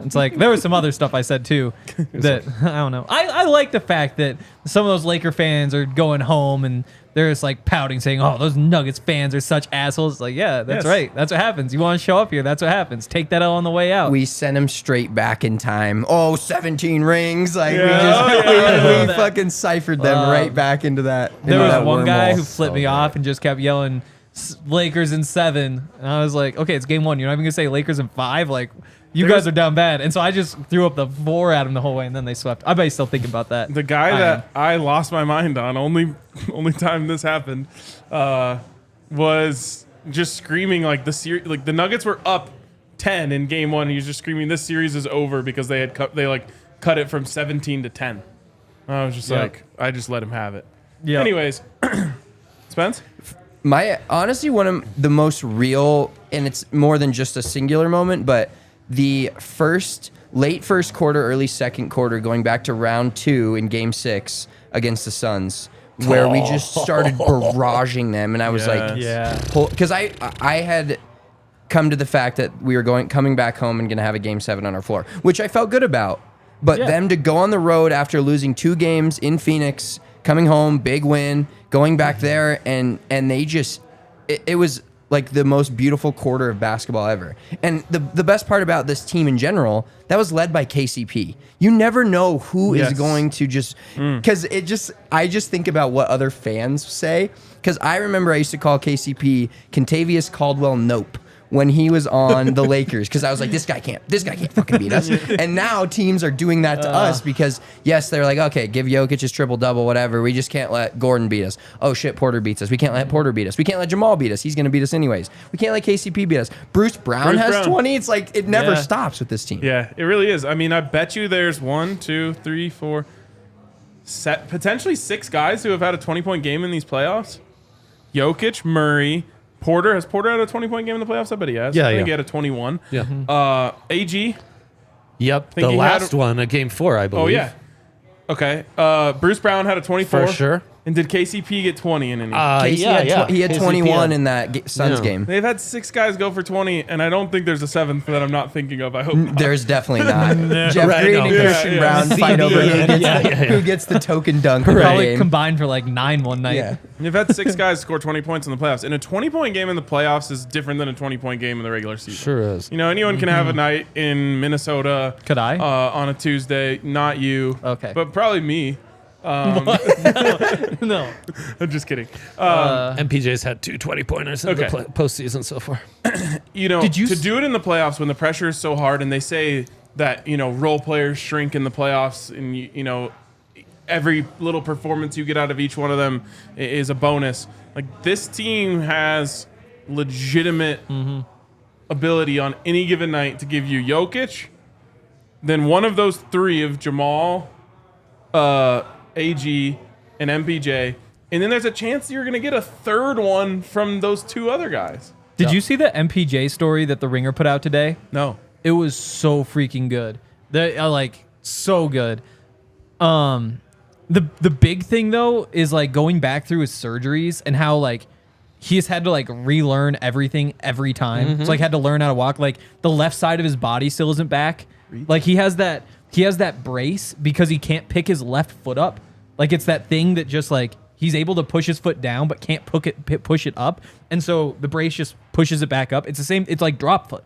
It's like there was some other stuff I said too that I don't know. I like the fact that some of those Laker fans are going home and they're just like pouting, saying, "Oh, those Nuggets fans are such assholes." Like, yeah, that's Yes. right. That's what happens. You want to show up here. That's what happens. Take that L on the way out. We sent him straight back in time. Oh, 17 rings. Like, Yeah. we fucking ciphered them right back into that. There into was that one guy wormhole. who flipped me off and just kept yelling Lakers in 7, and I was like, okay, it's game 1. You're not even gonna say Lakers in 5. Like, you guys are down bad. And so I just threw up the 4 at him the whole way, and then they swept. I bet he's still thinking about that. The guy that I lost my mind on, only time this happened, was just screaming like the series. Like the Nuggets were up 10 in game 1. And he was just screaming, "This series is over," because they had cut it from 17 to 10. I was just like, I just let him have it. Yeah. Anyways, Spence. Honestly, one of the most real, and it's more than just a singular moment, but the late first quarter, early second quarter, going back to round 2 in game 6 against the Suns, where we just started barraging them, and I was like, Yeah. because I had come to the fact that we were coming back home and gonna have a game 7 on our floor, which I felt good about, but Yeah. them to go on the road after losing 2 games in Phoenix, coming home, big win, going back there, and they just, it was like the most beautiful quarter of basketball ever. And the best part about this team in general, that was led by KCP. You never know who is Yes. going to just, because I just think about what other fans say, because I remember I used to call KCP Contavious Caldwell Nope when he was on the Lakers, because I was like, this guy can't fucking beat us. And now teams are doing that to us because, yes, they're like, okay, give Jokic his triple-double, whatever. We just can't let Gordon beat us. Oh, shit, Porter beats us. We can't let Porter beat us. We can't let Jamal beat us. He's going to beat us anyways. We can't let KCP beat us. Bruce Brown has 20. It's like it never stops with this team. Yeah, it really is. I mean, I bet you there's 1, 2, 3, 4, potentially 6 guys who have had a 20-point game in these playoffs. Jokic, Murray, Porter. Has Porter had a 20-point game in the playoffs? I bet he has. Yeah, I think yeah. he had a 21. Yeah. AG. Yep. Think The he last had- one, game 4, I believe. Oh, yeah. Okay. Bruce Brown had a 24. For sure. And did KCP get 20 in any? Casey he had KCP 21 had- in that Suns Yeah. game. They've had 6 guys go for 20, and I don't think there's a 7th that I'm not thinking of. I hope not. There's definitely not. Jeff Right, Green no. and Yeah, Christian yeah. Brown fight over who gets the token dunk of the Probably game. combined for like 9 one night. Yeah. You've had 6 guys score 20 points in the playoffs. And a 20-point game in the playoffs is different than a 20-point game in the regular season. Sure is. You know, anyone can have a night in Minnesota. Could I? On a Tuesday. Not you. Okay. But probably me. No. I'm just kidding. MPJ's had 2 20-pointers in Okay. the postseason so far. You know, Did you to s- do it in the playoffs when the pressure is so hard, and they say that, you know, role players shrink in the playoffs, and you know, every little performance you get out of each one of them is a bonus. Like, this team has legitimate ability on any given night to give you Jokic, then one of those 3 of Jamal, AG, and MPJ, and then there's a chance you're going to get a 3rd one from those 2 other guys. Did you see the MPJ story that the Ringer put out today? No. It was so freaking good. Like so good. The big thing though is like going back through his surgeries and how like he's had to like relearn everything every time. So like had to learn how to walk. Like the left side of his body still isn't back. Like he has that brace because he can't pick his left foot up. Like it's that thing that just like he's able to push his foot down but can't push it up. And so the brace just pushes it back up. It's the same. It's like drop foot.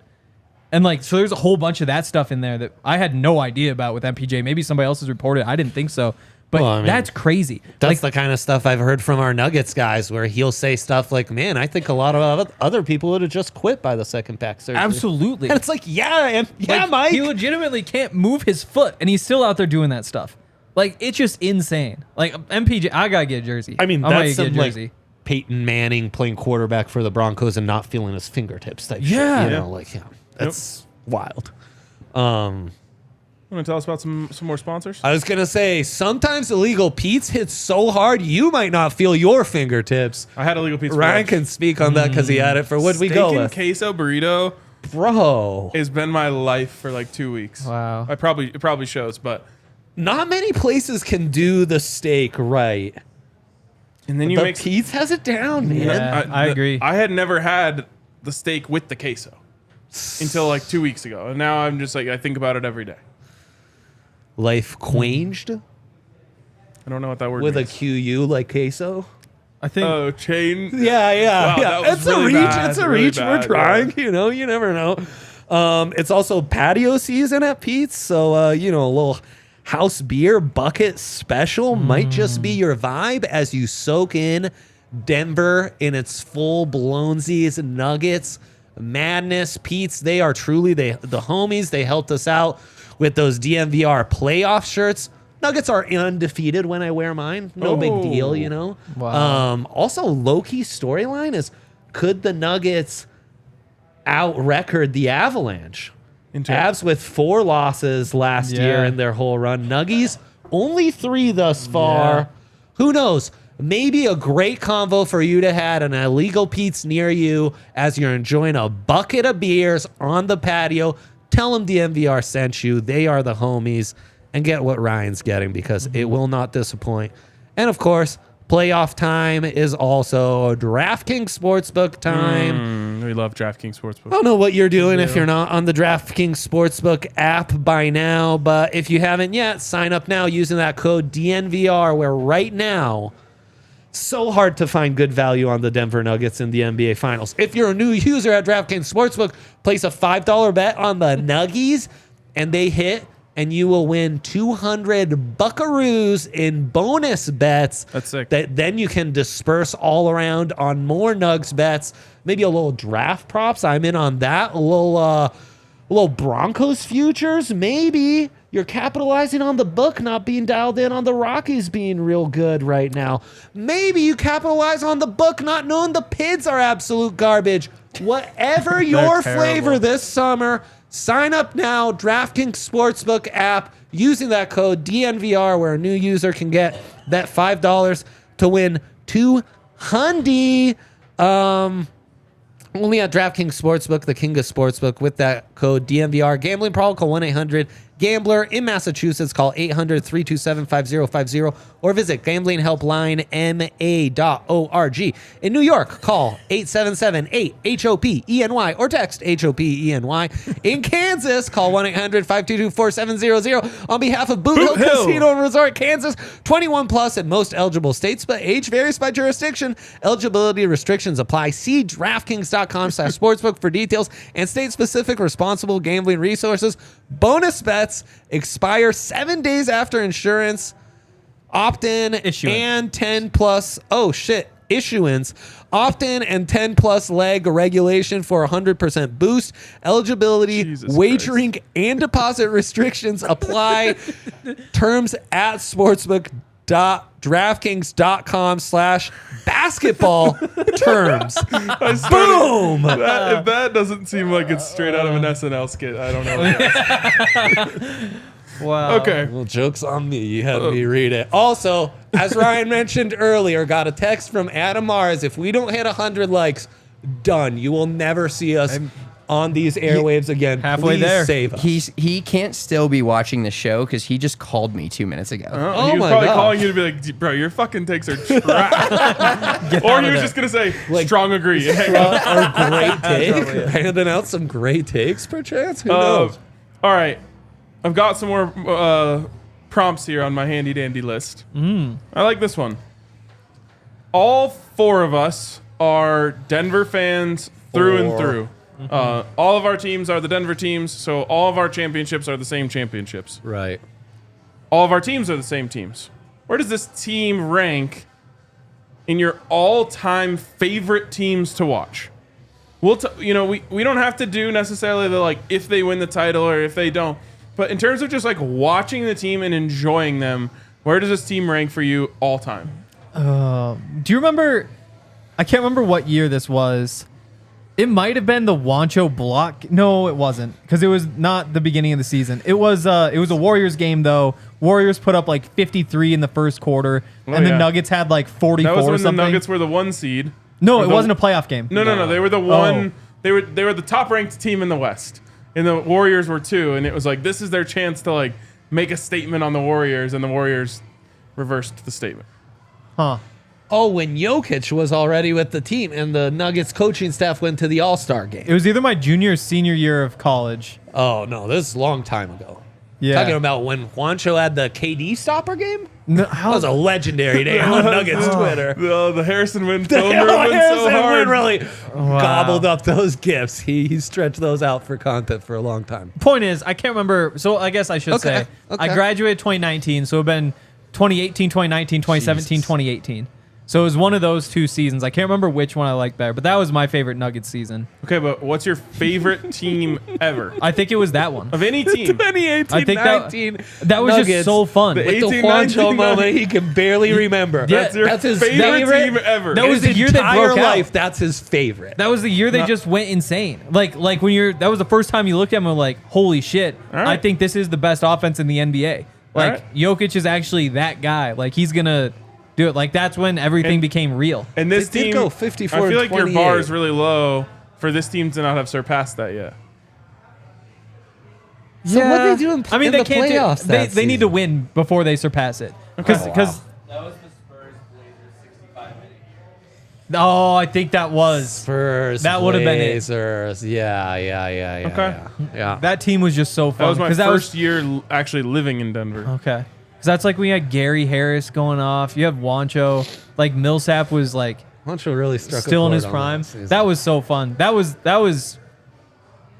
And like, so there's a whole bunch of that stuff in there that I had no idea about with MPJ. Maybe somebody else has reported. I didn't think so. But Well, I mean, that's crazy. That's Like, the kind of stuff I've heard from our Nuggets guys where he'll say stuff like, man, I think a lot of other people would have just quit by the second back surgery. absolutely. And it's like, yeah, Like, Mike. he legitimately can't move his foot, and he's still out there doing that stuff. Like, it's just insane. Like, MPJ, I gotta get a jersey. I mean, I might that's get a some jersey. like Peyton Manning playing quarterback for the Broncos and not feeling his fingertips type shit. Yeah. You know, like, that's wild. Want to tell us about some more sponsors? I was going to say, sometimes Illegal Pete's hits so hard, you might not feel your fingertips. I had Illegal Pete's. Ryan can speak on that because he had it for what we Steak go and with. queso burrito Bro. has been my life for like 2 weeks. Wow. It probably shows, but. Not many places can do the steak right. And then you But make Pete's has it down, man. Yeah. I agree. I had never had the steak with the queso until like 2 weeks ago, and now I'm just like I think about it every day. Life quenched I don't know what that word with a means. QU like queso. I think Oh, chain. Yeah, Wow, that was It's really a reach. bad, It's a really reach. We're bad, trying. You know, you never know. It's also patio season at Pete's, so a little house beer bucket special might just be your vibe as you soak in Denver in its full blownsies Nuggets madness. Pete's, they are truly the homies. They helped us out with those DNVR playoff shirts. Nuggets are undefeated when I wear mine. No big deal, you know. Wow. Also, low-key storyline is, could the Nuggets out-record the Avalanche? Avs with 4 losses last year in their whole run. Nuggies, only 3 thus far. Yeah. Who knows? Maybe a great convo for you to have an Illegal Pete's near you as you're enjoying a bucket of beers on the patio. Tell them DNVR sent you. They are the homies. And get what Ryan's getting because it will not disappoint. And of course, playoff time is also DraftKings Sportsbook time. We love DraftKings Sportsbook. I don't know what you're doing if you're not on the DraftKings Sportsbook app by now, but if you haven't yet, sign up now using that code DNVR, where right now, so hard to find good value on the Denver Nuggets in the NBA Finals. If you're a new user at DraftKings Sportsbook, place a $5 bet on the Nuggies, and they hit, and you will win 200 buckaroos in bonus bets. That's sick. That then you can disperse all around on more Nugs bets. Maybe a little draft props. I'm in on that. A little Broncos futures. Maybe you're capitalizing on the book not being dialed in on the Rockies being real good right now. Maybe you capitalize on the book not knowing the Pids are absolute garbage. Whatever your flavor this summer, sign up now, DraftKings Sportsbook app, using that code DNVR, where a new user can get that $5 to win $200. Only at DraftKings Sportsbook, the king of sportsbook, with that code DNVR. Gambling problem, call 1-800-GAMBLER. In Massachusetts, call 800-327-5050 or visit gamblinghelplinema.org. In New York, call 877-8-HOPENY or text HOPENY. In Kansas, call 1-800-522-4700. On behalf of Boot Hill Casino and Resort, Kansas, 21 plus in most eligible states, but age varies by jurisdiction. Eligibility restrictions apply. See DraftKings.com/sportsbook for details and state-specific responsible gambling resources. Bonus bets expire 7 days after insurance. Opt-in and 10 plus. Oh, shit. Issuance. Opt-in and 10 plus leg regulation for 100% boost. Eligibility, Jesus wagering, and deposit restrictions apply. Terms at sportsbook.draftkings.com/basketball terms. Boom! If that doesn't seem like it's straight out of an SNL skit, I don't know what does. wow. Okay. Well, joke's on me. You had me read it. Also, as Ryan mentioned earlier, got a text from Adam Mars. If we don't hit 100 likes, done. You will never see us on these airwaves again. halfway Please there. save us. He can't still be watching the show because he just called me 2 minutes ago. Oh He was my probably God. calling you to be like, bro, your fucking takes are trash. Or he was just going to say, strong agree. and hang up. Our great take. Handing out some great takes, perchance. Who knows? All right. I've got some more prompts here on my handy dandy list. I like this one. All 4 of us are Denver fans through and through. All of our teams are the Denver teams, so all of our championships are the same championships. Right. All of our teams are the same teams. Where does this team rank in your all-time favorite teams to watch? We don't have to do necessarily the like if they win the title or if they don't, but in terms of just like watching the team and enjoying them, Where does this team rank for you all time? Do you remember? I can't remember what year this was. It might have been the Wancho block. No, it wasn't, because it was not the beginning of the season. It was a Warriors game though. Warriors put up like 53 in the first quarter, and the Nuggets had like 44. That was when or something. the Nuggets were the 1 seed. No, it wasn't a playoff game. No. They were the one. They were the top ranked team in the West, and the Warriors were 2. And it was like, this is their chance to like make a statement on the Warriors, and the Warriors reversed the statement. Huh. Oh, when Jokic was already with the team and the Nuggets coaching staff went to the All-Star game. It was either my junior or senior year of college. Oh, no, this is a long time ago. Yeah. Talking about when Juancho had the KD stopper game? No, That was a legendary day on Nuggets Twitter. The Harrison Wind The phone went so Harrison hard. Wind really gobbled up those gifts. He stretched those out for content for a long time. Point is, I can't remember. So I guess I should say I graduated 2019, so it would have been 2018, 2019, 2017, 2018. So it was one of those 2 seasons. I can't remember which one I liked better, but that was my favorite Nuggets season. Okay, but what's your favorite team ever? I think it was that one. Of any team? 2018, I think 19 that was Nuggets just so fun. The with the 18, Juancho 19, moment he can barely remember. Yeah, That's your his favorite team ever. That was the year they entire broke out. life. That's his favorite. That was the year they just went insane. Like when that was the first time you looked at them and were like, holy shit, All right. I think this is the best offense in the NBA. Like right. Jokic is actually that guy. Like he's gonna do it. Like that's when everything became real. And this They did team, go 54 I feel and like your 28. bar is really low for this team to not have surpassed that yet. So what they do in, I mean, in they the can't playoffs do. They that need to win before they surpass it. Because That was the Spurs Blazers 65 minute game. oh, I think that was Spurs, That would've been it. Blazers. Yeah. Okay. Yeah. that team was just so That fun. was my 'Cause first year actually living in Denver. Okay. Because that's like when you had Gary Harris going off. You have Wancho. Like Millsap was like Juancho really struck a still in chord his on prime. season. That was so fun. That was.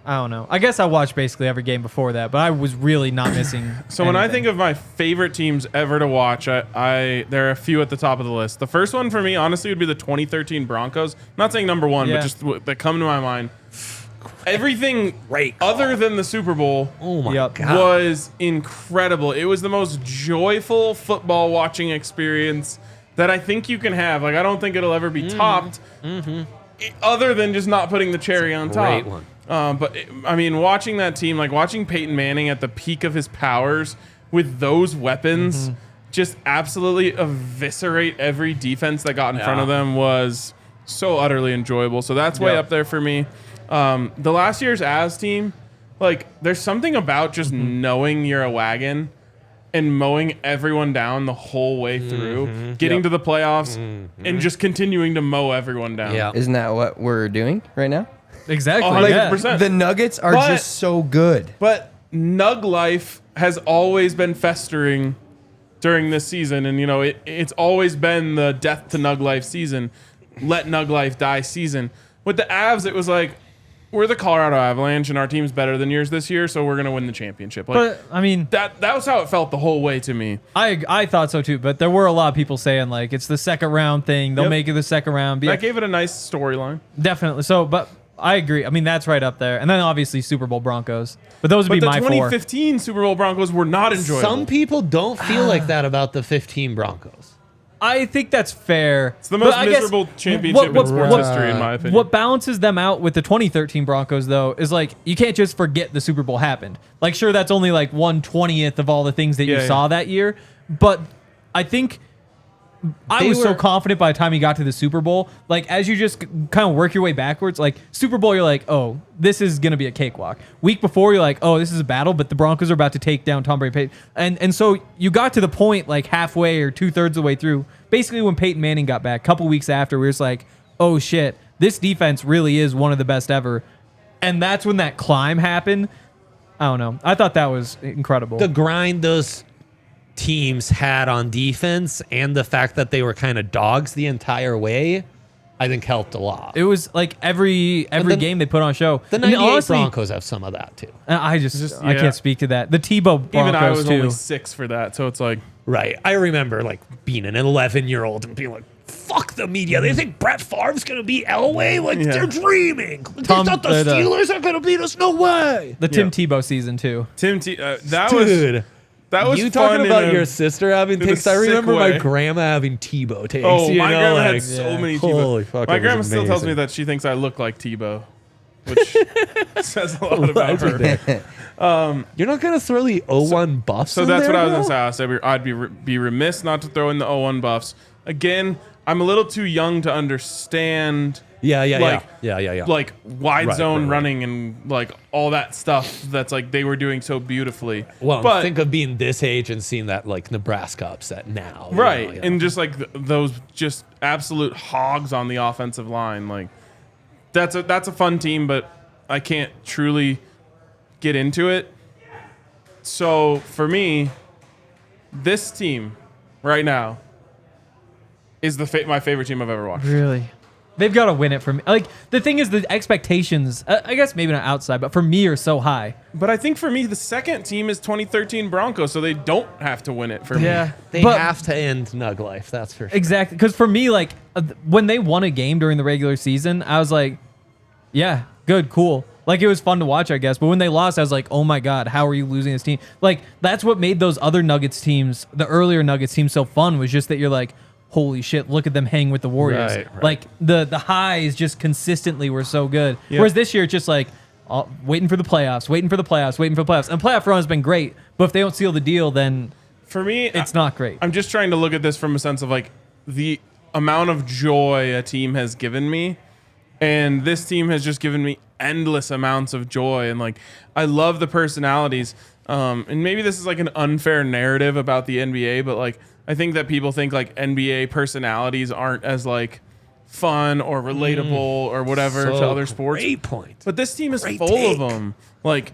I don't know. I guess I watched basically every game before that, but I was really not missing. So when I anything. think of my favorite teams ever to watch, there are a few at the top of the list. The first one for me, honestly, would be the 2013 Broncos. I'm not saying number 1, Yeah. but just that come to my mind. Everything Great call. other than the Super Bowl Oh my Yep. god. was incredible. It was the most joyful football watching experience that I think you can have. Like, I don't think it'll ever be topped, other than just not putting the cherry on top. great one. I mean, watching that team, like watching Peyton Manning at the peak of his powers with those weapons, just absolutely eviscerate every defense that got in front of them was so utterly enjoyable. So that's way Yep. up there for me. The last year's Avs team, like, there's something about just knowing you're a wagon and mowing everyone down the whole way through, getting to the playoffs, and just continuing to mow everyone down. Yeah. Isn't that what we're doing right now? exactly. 100%. Yeah. The Nuggets are But- just so good. But Nug life has always been festering during this season, and you know it's always been the death to Nug life season, let Nug life die season. With the Avs, it was like, we're the Colorado Avalanche, and our team's better than yours this year, so we're gonna win the championship. Like, But I mean, that was how it felt the whole way to me. I thought so too. But there were a lot of people saying like it's the second round thing. They'll Yep. make it the second round. That gave it a nice storyline. Definitely. So, but I agree. I mean, that's right up there. And then obviously Super Bowl Broncos. But those would But be the my 2015 Super Bowl Broncos were not enjoyable. Some people don't feel like that about the 15 Broncos. 4. I think that's fair. It's the most But I guess miserable championship in sports history, in my opinion. What balances them out with the 2013 Broncos, though, is like you can't just forget the Super Bowl happened. Like, sure, that's only like 1/20th of all the things that you Yeah, saw yeah. that year. But I think I They was so were- confident by the time you got to the Super Bowl. Like, as you just kind of work your way backwards, like Super Bowl, you're like, oh, this is gonna be a cakewalk. Week before, you're like, oh, this is a battle, but the Broncos are about to take down Tom Brady. And so you got to the point like halfway or 2/3 of the way through. Basically, when Peyton Manning got back, a couple weeks after, we were just like, oh shit, this defense really is one of the best ever. And that's when that climb happened. I don't know. I thought that was incredible. The grind those teams had on defense and the fact that they were kind of dogs the entire way, I think helped a lot. It was like every the- game they put on show. The I mean, 98 honestly, Broncos have some of that too. I Just- I yeah. can't speak to that. The Tebow Broncos Even I was too. only 6 for that, so it's like, Right. I remember like being an 11-year-old and being like, fuck the media. They think Brett Favre's going to beat Elway? Like, Yeah. they're dreaming. They Tom- thought the the- Steelers are going to beat us? No way. The Tim Tebow season too. that Dude. That was you fun talking in about a- your sister having in a takes. I sick remember way. my grandma having Tebow takes. Oh, you my know, grandma had like, so yeah. many Holy Tebow. fuck, My it was grandma still tells me amazing. that she thinks I look like Tebow, which says a lot about her. Legendary. You're not gonna throw the 0-1 buffs. So in that's there, what I was bro? gonna say. I'd be remiss not to throw in the 0-1 buffs. Again, I'm a little too young to understand. Yeah. Like wide Right, zone right. running and like all that stuff that's like they were doing so beautifully. Well, but think of being this age and seeing that like Nebraska upset now. you right, know, yeah. and just like those just absolute hogs on the offensive line. Like that's a fun team, but I can't truly get into it. So for me, this team right now is my favorite team I've ever watched. Really? They've got to win it for me. Like, the thing is, the expectations, I guess maybe not outside, but for me are so high. But I think for me, the second team is 2013 Broncos, so they don't have to win it for me. They but- have to end Nug life. That's for sure. Exactly. Because for me, like, when they won a game during the regular season, I was like, yeah, good, cool. Like, it was fun to watch, I guess. But when they lost, I was like, oh my God, how are you losing this team? Like, that's what made those other Nuggets teams, the earlier Nuggets teams, so fun, was just that you're like, holy shit, look at them hang with the Warriors. Right. Like, the highs just consistently were so good. Yeah. Whereas this year, it's just like, waiting for the playoffs. And the playoff run has been great. But if they don't seal the deal, then For me, it's not great. I'm just trying to look at this from a sense of like the amount of joy a team has given me. And this team has just given me endless amounts of joy. And like, I love the personalities. And maybe this is like an unfair narrative about the NBA, but like, I think that people think like NBA personalities aren't as like fun or relatable or whatever to other sports. Great point. But this team is Great full take. of them. Like,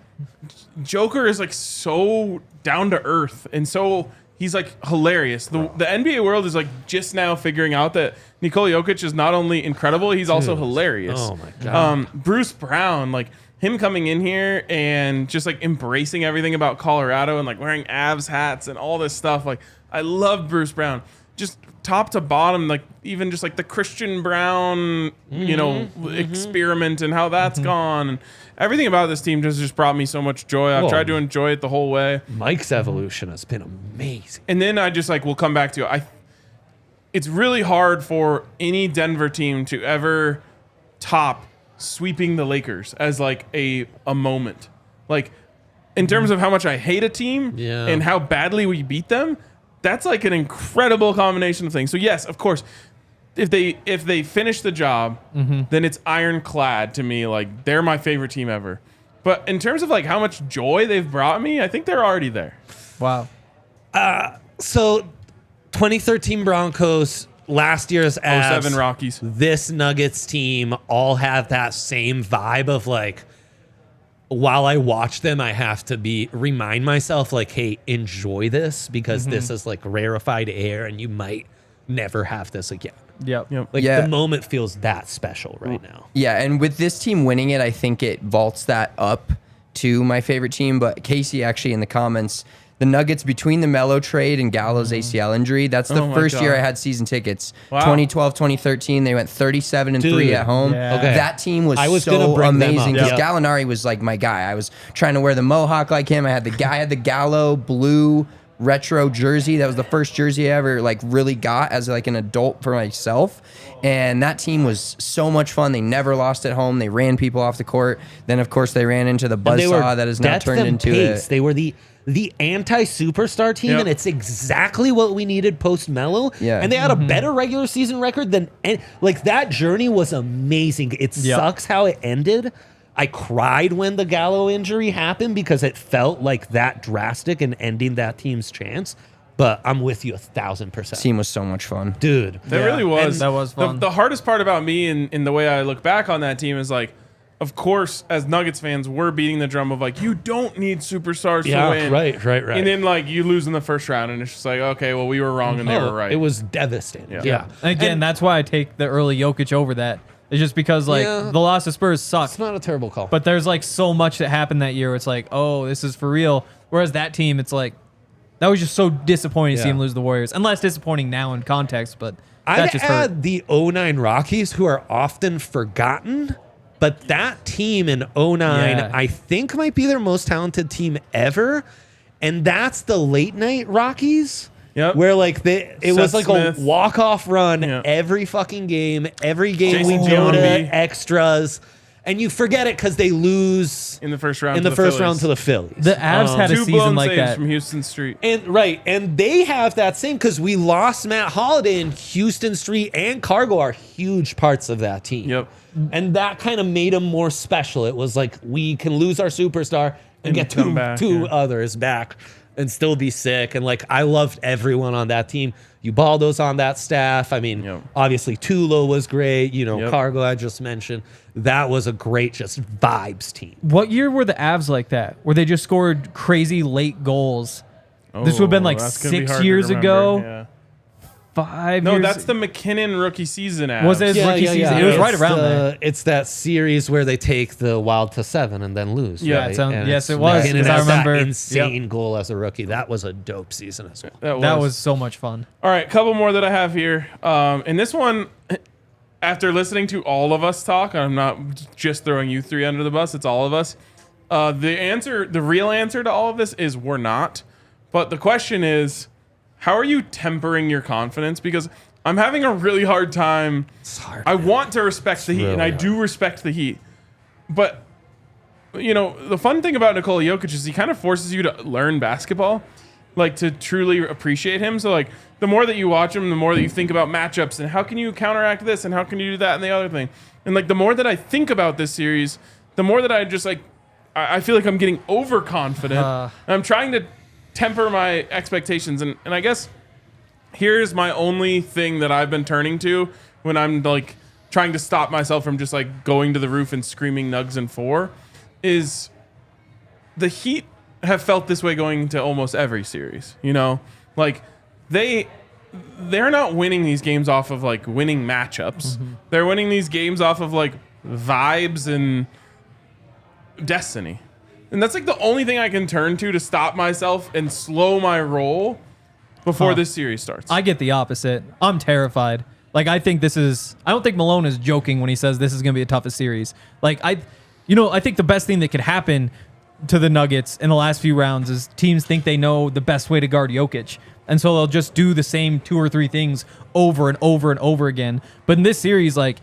Joker is like so down to earth and so he's like hilarious. The NBA world is like just now figuring out that Nikola Jokic is not only incredible, he's also hilarious. Oh my God. Bruce Brown, like him coming in here and just like embracing everything about Colorado and like wearing Avs hats and all this stuff. Like, I love Bruce Brown. Just top to bottom, like even just like the Christian Brown, experiment and how that's gone. And everything about this team just brought me so much joy. I've Well, tried to enjoy it the whole way. Mike's evolution has been amazing. And then I just like will come back to it. It's really hard for any Denver team to ever top sweeping the Lakers as like a moment. Like in terms of how much I hate a team Yeah. and how badly we beat them, that's like an incredible combination of things. So yes, of course, if they finish the job, then it's ironclad to me. Like they're my favorite team ever. But in terms of like how much joy they've brought me, I think they're already there. Wow. So 2013 Broncos, last year's Avs, 07 Rockies. this Nuggets team all have that same vibe of like, while I watch them, I have to remind myself like, hey, enjoy this because this is like rarefied air and you might never have this again. Yep. Like Yeah. the moment feels that special right now. Yeah, and with this team winning it, I think it vaults that up to my favorite team. But Casey actually in the comments, the Nuggets between the Melo trade and Gallo's ACL injury, that's the Oh my first year God. I had season tickets. Wow. 2012, 2013, they went 37-3 Dude. at home. Yeah. Okay. That team was I was gonna so bring them amazing up. because Yep. Gallinari was like my guy. I was trying to wear the mohawk like him. I had the Gallo blue retro jersey. That was the first jersey I ever like really got as like an adult for myself. And that team was so much fun. They never lost at home. They ran people off the court. Then of course they ran into the And they were buzzsaw that is now depth turned and into pace. a They were the anti-superstar team, Yep. and it's exactly what we needed post-Melo. Yeah. And they had a better regular season record than like that journey was amazing. It Yep. sucks how it ended. I cried when the Gallo injury happened because it felt like that drastic in ending that team's chance. But I'm with you 1,000%. team was so much fun. Dude. That Yeah, really was. and that was fun. The hardest part about me in the way I look back on that team is like, of course, as Nuggets fans, we're beating the drum of like, you don't need superstars to win. right. And then like you lose in the first round, and it's just like, okay, well we were wrong and they were right. It was devastating. Yeah. And again, that's why I take the early Jokic over that. It's just because like Yeah. the loss of Spurs sucked. It's not a terrible call. But there's like so much that happened that year where it's like, oh, this is for real. Whereas that team, it's like, that was just so disappointing to see Yeah. him lose the Warriors. And less disappointing now in context, but that I'd just add hurt. the 09 Rockies, who are often forgotten, but that team in 09, Yeah. I think might be their most talented team ever. And that's the late night Rockies. Yep. Where like it was like Smith. a walk-off run every fucking game. Every game we go to extras. And you forget it because they lose in the first round. round to the Phillies. The Avs had a Two season blown like saves that. from Houston Street. And they have that same because we lost Matt Holliday, and Houston Street and Cargo are huge parts of that team. Yep. And that kind of made them more special. It was like we can lose our superstar and get two others back and still be sick. And like I loved everyone on that team. Ubaldo's on that staff. I mean, obviously Tulo was great. You know, Cargo I just mentioned. That was a great just vibes team. What year were the Avs like that? Where they just scored crazy late goals? This would have been like 6 years ago. Yeah. 5 No, years. that's the McKinnon rookie season. Avs. Was it his rookie season? It was right around there. It's that series where they take the Wild to 7 and then lose. Yeah, right? yes, it was. McKinnon I has remember. that insane goal as a rookie. That was a dope season as well. That was so much fun. All right, couple more that I have here. And this one, after listening to all of us talk, I'm not just throwing you three under the bus. It's all of us. The real answer to all of this is we're not. But the question is, how are you tempering your confidence? Because I'm having a really hard time. It's hard. I want to respect the Heat, and I do respect the Heat. But, you know, the fun thing about Nikola Jokic is he kind of forces you to learn basketball, like to truly appreciate him. So, like, the more that you watch him, the more that you think about matchups and how can you counteract this and how can you do that and the other thing. And, like, the more that I think about this series, the more that I just, like, I feel like I'm getting overconfident. And I'm trying to temper my expectations. And I guess here's my only thing that I've been turning to when I'm like trying to stop myself from just like going to the roof and screaming Nugs in 4 is the Heat have felt this way going to almost every series, you know, like they're not winning these games off of like winning matchups. They're winning these games off of like vibes and destiny. And that's like the only thing I can turn to stop myself and slow my roll before this series starts. I get the opposite. I'm terrified. Like, I think I don't think Malone is joking when he says this is going to be the toughest series. Like, I think the best thing that could happen to the Nuggets in the last few rounds is teams think they know the best way to guard Jokic. And so they'll just do the same 2 or 3 things over and over and over again. But in this series, like,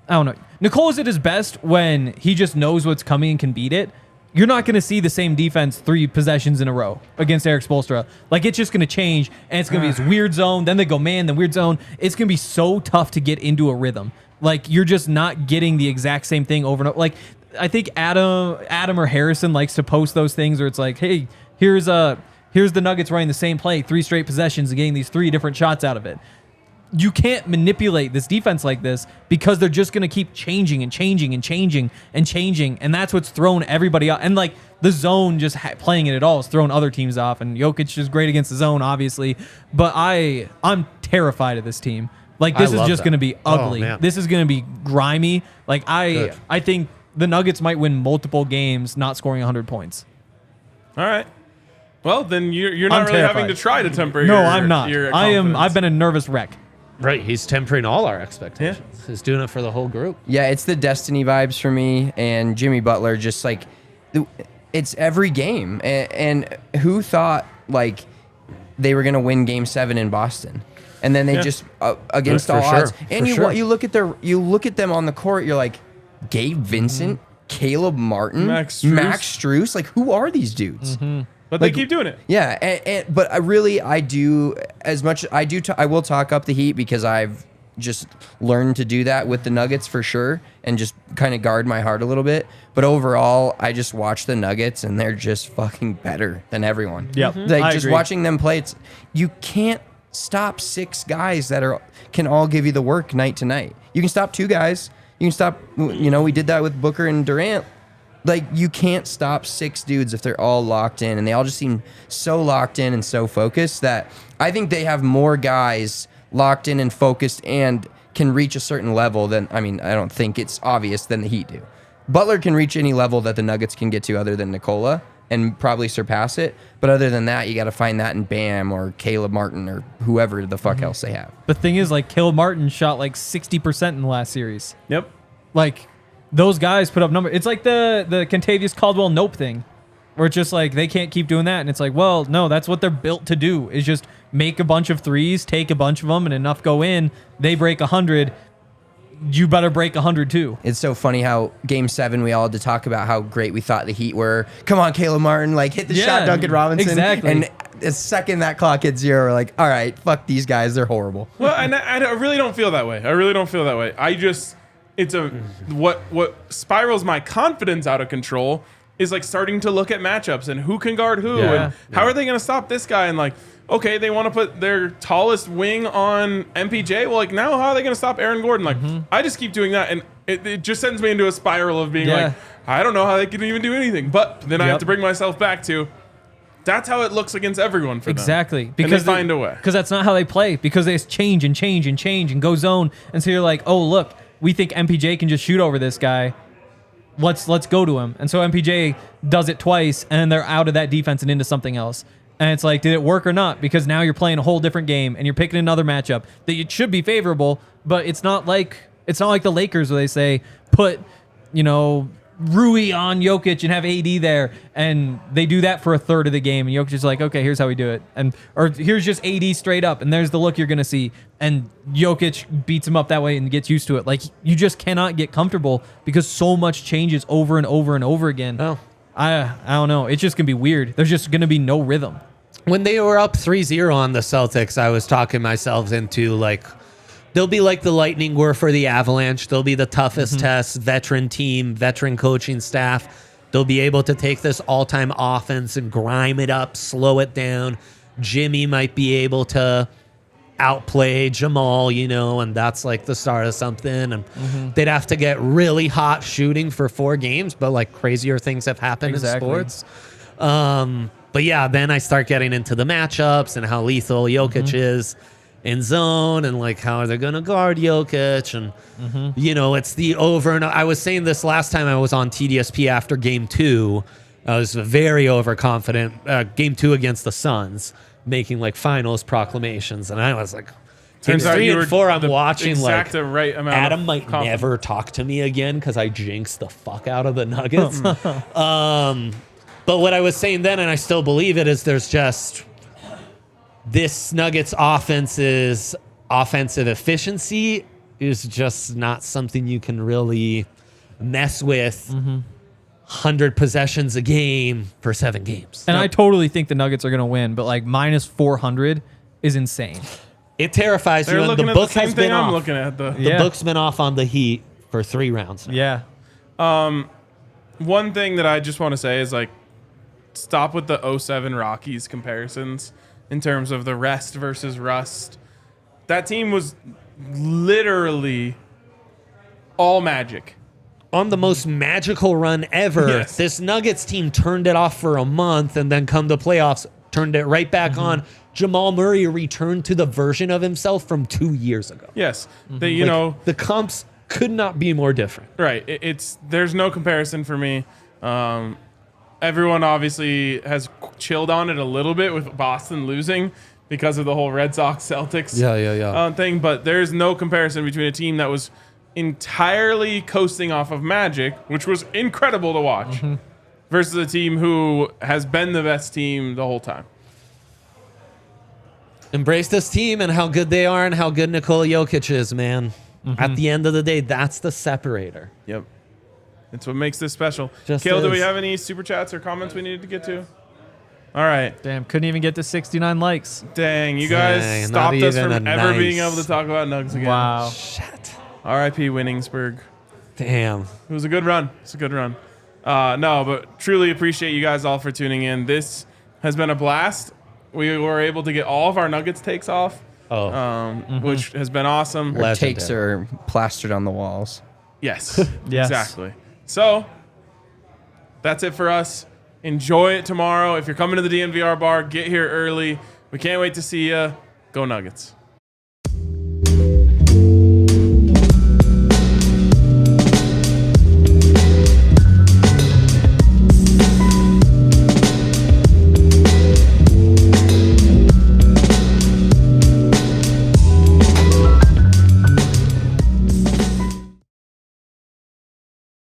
I don't know. Nicola's at his best when he just knows what's coming and can beat it. You're not going to see the same defense 3 possessions in a row against Eric Spoelstra. Like, it's just going to change, and it's going to be this weird zone. Then they go man, then weird zone. It's going to be so tough to get into a rhythm. Like, you're just not getting the exact same thing over and over. Like, I think Adam or Harrison likes to post those things where it's like, hey, here's the Nuggets running the same play, 3 straight possessions and getting these 3 different shots out of it. You can't manipulate this defense like this because they're just going to keep changing and changing and changing and changing. And that's what's thrown everybody out. And like the zone just playing it at all has thrown other teams off. And Jokic is great against the zone, obviously. But I'm terrified of this team. Like, this is just going to be ugly. This is going to be grimy. Like, I think the Nuggets might win multiple games not scoring 100 points. All right. Well, then you're not really terrified. having to try to temper No, your I'm not. your I am. confidence. I've been a nervous wreck. Right, he's tempering all our expectations. Yeah. He's doing it for the whole group. Yeah, it's the destiny vibes for me, and Jimmy Butler just like it's every game. And who thought like they were gonna win Game 7 in Boston, and then they just against all odds. And you look at them on the court, you're like Gabe Vincent, Caleb Martin, Max Strus. Like, who are these dudes? But they keep doing it. Yeah, but I do as much. I will talk up the Heat because I've just learned to do that with the Nuggets for sure, and just kind of guard my heart a little bit. But overall, I just watch the Nuggets, and they're just fucking better than everyone. Yep. Like, I just agree. watching them play, you can't stop 6 guys that can all give you the work night to night. You can stop 2 guys. You can stop. We did that with Booker and Durant. Like, you can't stop 6 dudes if they're all locked in, and they all just seem so locked in and so focused that I think they have more guys locked in and focused and can reach a certain level than, I don't think it's obvious, than the Heat do. Butler can reach any level that the Nuggets can get to other than Nikola and probably surpass it. But other than that, you got to find that in Bam or Caleb Martin or whoever the fuck else they have. The thing is, like, Caleb Martin shot like 60% in the last series. Yep. Like, those guys put up numbers. It's like the Kentavious Caldwell Nope thing. Where it's just like they can't keep doing that, and it's like, well, no, that's what they're built to do, is just make a bunch of threes, take a bunch of them, and enough go in. They break 100. You better break 100 too. It's so funny how Game 7 we all had to talk about how great we thought the Heat were. Come on, Caleb Martin, like hit the shot, Duncan Robinson. Exactly. And the second that clock hit 0, we're like, all right, fuck these guys, they're horrible. Well, and I really don't feel that way. I really don't feel that way. It's what spirals my confidence out of control is like starting to look at matchups and who can guard who and how are they going to stop this guy, and like, okay, they want to put their tallest wing on MPJ. Well, like, now how are they going to stop Aaron Gordon? Like, I just keep doing that, and it just sends me into a spiral of being like, I don't know how they can even do anything. But then I have to bring myself back to, that's how it looks against everyone for them. Exactly. Because and they find a way. Because that's not how they play. Because they change and change and change and go zone. And so you're like, oh, look, we think MPJ can just shoot over this guy. Let's go to him. And so MPJ does it twice, and then they're out of that defense and into something else. And it's like, did it work or not? Because now you're playing a whole different game, and you're picking another matchup that it should be favorable, but it's not like the Lakers where they say put, Rui on Jokic and have AD there, and they do that for a third of the game, and Jokic is like, okay, here's how we do it, or here's just AD straight up, and there's the look you're gonna see, and Jokic beats him up that way and gets used to it. Like, you just cannot get comfortable because so much changes over and over and over again. Oh. I don't know. It's just gonna be weird. There's just gonna be no rhythm. When they were up 3-0 on the Celtics, I was talking myself into like, they'll be like the Lightning were for the Avalanche. They'll be the toughest test, veteran team, veteran coaching staff. They'll be able to take this all-time offense and grime it up, slow it down. Jimmy might be able to outplay Jamal, and that's like the start of something. And they'd have to get really hot shooting for 4 games, but like crazier things have happened in sports. But yeah, then I start getting into the matchups and how lethal Jokic is in zone, and like how are they going to guard Jokic, and it's the over. And I was saying this last time I was on TDSP after Game 2. I was very overconfident. Game 2 against the Suns, making like finals proclamations, and I was like, turns out 3 and 4. I'm watching exact like right amount Adam of might confidence. never talk to me again because I jinxed the fuck out of the Nuggets. But what I was saying then, and I still believe it, is there's just this Nuggets offense's offensive efficiency is just not something you can really mess with. 100 possessions a game for 7 games. And I totally think the Nuggets are going to win, but like minus 400 is insane. It terrifies They're you, and looking the at book the same has been thing I'm off. looking at. The book's been off on the Heat for 3 rounds now. Yeah. One thing that I just want to say is like, stop with the 07 Rockies comparisons in terms of the rest versus rust. That team was literally all magic. On the most magical run ever, Yes. this Nuggets team turned it off for a month, and then come the playoffs, turned it right back on. Jamal Murray returned to the version of himself from 2 years ago. Yes. The comps could not be more different. Right. There's no comparison for me. Everyone obviously has chilled on it a little bit with Boston losing because of the whole Red Sox Celtics thing, but there's no comparison between a team that was entirely coasting off of magic, which was incredible to watch, versus a team who has been the best team the whole time. Embrace this team and how good they are and how good Nikola Jokic is, man. At the end of the day, that's the separator. Yep. That's what makes this special. Just Kale, do is. we have any super chats or comments we needed to get to? All right. Damn, couldn't even get to 69 likes. Dang, you guys Dang, stopped not us even from a ever being nice- able to talk about Nugs again. Wow. Shit. R.I.P. Winningsburg. Damn. It was a good run. It's a good run. No, but truly appreciate you guys all for tuning in. This has been a blast. We were able to get all of our Nuggets takes off, which has been awesome. Our Legendary. takes are plastered on the walls. Yes, Yes. exactly. So that's it for us. Enjoy it tomorrow. If you're coming to the DNVR bar, get here early. We can't wait to see you. Go Nuggets.